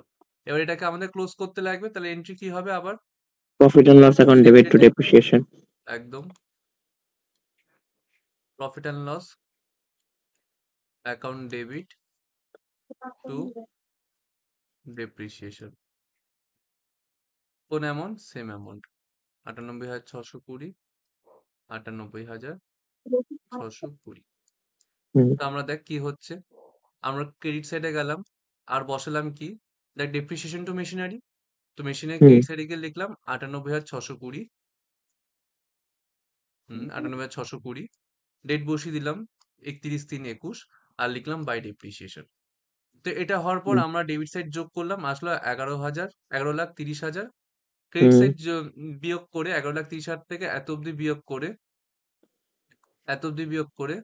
এবার এটাকে আমাদের ক্লোজ করতে লাগবে, তাহলে এন্ট্রি কি হবে আবার? Profit and loss account debit to Debited depreciation. একদম profit and loss account debit to depreciation. কোন অ্যামাউন্ট? Same amount 98,620 98,620। হুম তো আমরা দেখ কি হচ্ছে, আমরা ক্রেডিট সাইডে গেলাম আর বসালাম কি, দেখ ডেপ্রিসিয়েশন টু মেশিনারি, তো মেশিনের হুম ক্রেডিট সাইডে গিয়ে লিখলাম 98,620 98,620 ডেট বসিয়ে দিলাম 31/3/21 আর লিখলাম বাই ডেপ্রিসিয়েশন। তো এটা হওয়ার পর হুম আমরা ডেবিট সাইড যোগ করলাম, আসলো 11,30,000। ক্রেডিট হুম সাইড বিয়োগ করে 11,30,000 থেকে এত অব্দি বিয়োগ করে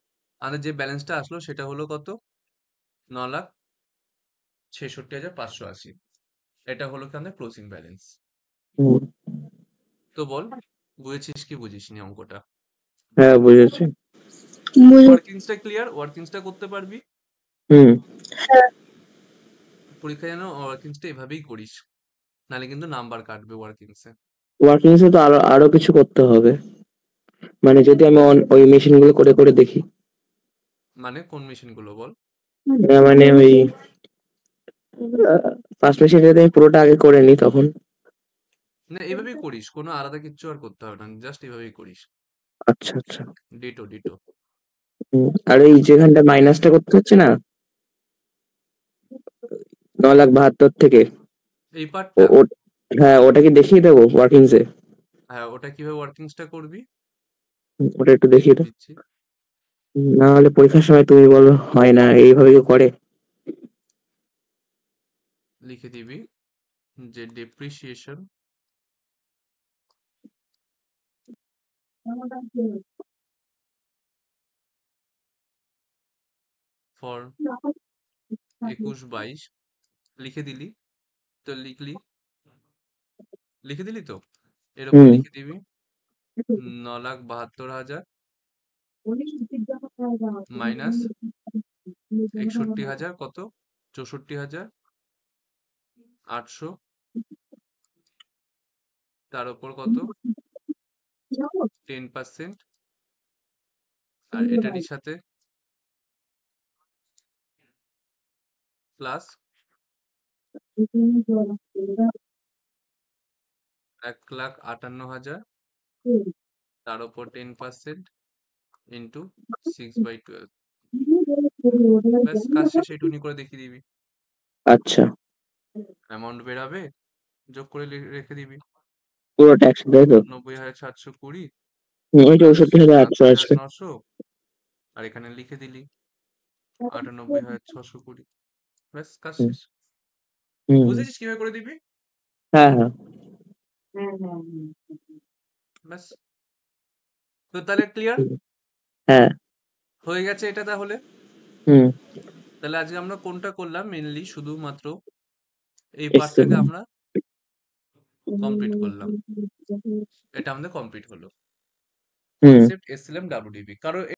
আমাদের যে ব্যালেন্সটা আসলো সেটা হলো কত? 9,66,580। এটা হলো কি আমাদের ক্লোজিং ব্যালেন্স। হুম। তো বল, বুঝেছিস কি বুঝিসনি অঙ্কটা? হ্যাঁ বুঝেছি। ওয়ার্কিংসটা ক্লিয়ার? ওয়ার্কিংসটা করতে পারবি? হুম পরীক্ষায় যেন ওয়ার্কিংসটা এভাবেই করিস, নাহলে কিন্তু নাম্বার কাটবে ওয়ার্কিংসে। ওয়ার্কিংস এ তো আরো আরো কিছু করতে হবে, মানে যদি আমি ওই মেশিন গুলো করে করে দেখি। মানে কোন মেশিনগুলো বল? মানে ওই ফার্স্ট মেশিনটা যদি আমি পুরোটা আগে করে নিই তখন। না, এভাবেই করিস, কোনো আলাদা কিচ্ছু আর করতে হবে না, জাস্ট এভাবেই করিস। আচ্ছা আচ্ছা। Ditto ditto. আর এই যেখানটা মাইনাসটা করতে হচ্ছে না 9,72,000 থেকে, এই ও পার্টটা? ও হ্যাঁ ওটা কি দেখিয়ে দেবো ওয়ার্কিংস এ? হ্যাঁ, ওটা কিভাবে ওয়ার্কিংসটা করবি ওটা একটু দেখিয়ে দাও। দিচ্ছি। না হলে পরীক্ষার সময় তুমি বলো হয় না, এইভাবে কেউ করে? লিখে দিবি যে ডেপ্রিসিয়েশন ফর 21-22 লিখে দিলি, তো লিখে দিলি তো এর উপর হুম লিখে দিবি 9,72,000 মাইনাস 61,000 কত? 64,800 তার উপর কত? 10% আর এটারই সাথে প্লাস 1,58,000 তার উপর 10% ইন্টু 6/12। ব্যাস কাজ শেষ, এইটুকুনি করে দেখিয়ে দিবি, আচ্ছা। অ্যামাউন্ট বেরাবে, যোগ করে রেখে দিবি পুরো ট্যাক্স তাই তো? 90,720 ওই প্লাস 64,800 আসবে। 7,900 আর এখানে লিখে দিলি 98,620। ব্যাস কাজ হুম শেষ। হুম। বুঝেছিস কিভাবে করে দিবি? হ্যাঁ হ্যাঁ। ব্যাস, তো তাহলে ক্লিয়ার হ্যাঁ। হয়ে গেছে এটা তাহলে। হুম। তাহলে আজকে আমরা কোনটা করলাম? মেনলি শুধুমাত্র এই এসছে। পার্টটাকে আমরা কমপ্লিট করলাম, এটা আমাদের কমপ্লিট হলো। হুম। Concept SLM WDP. কারো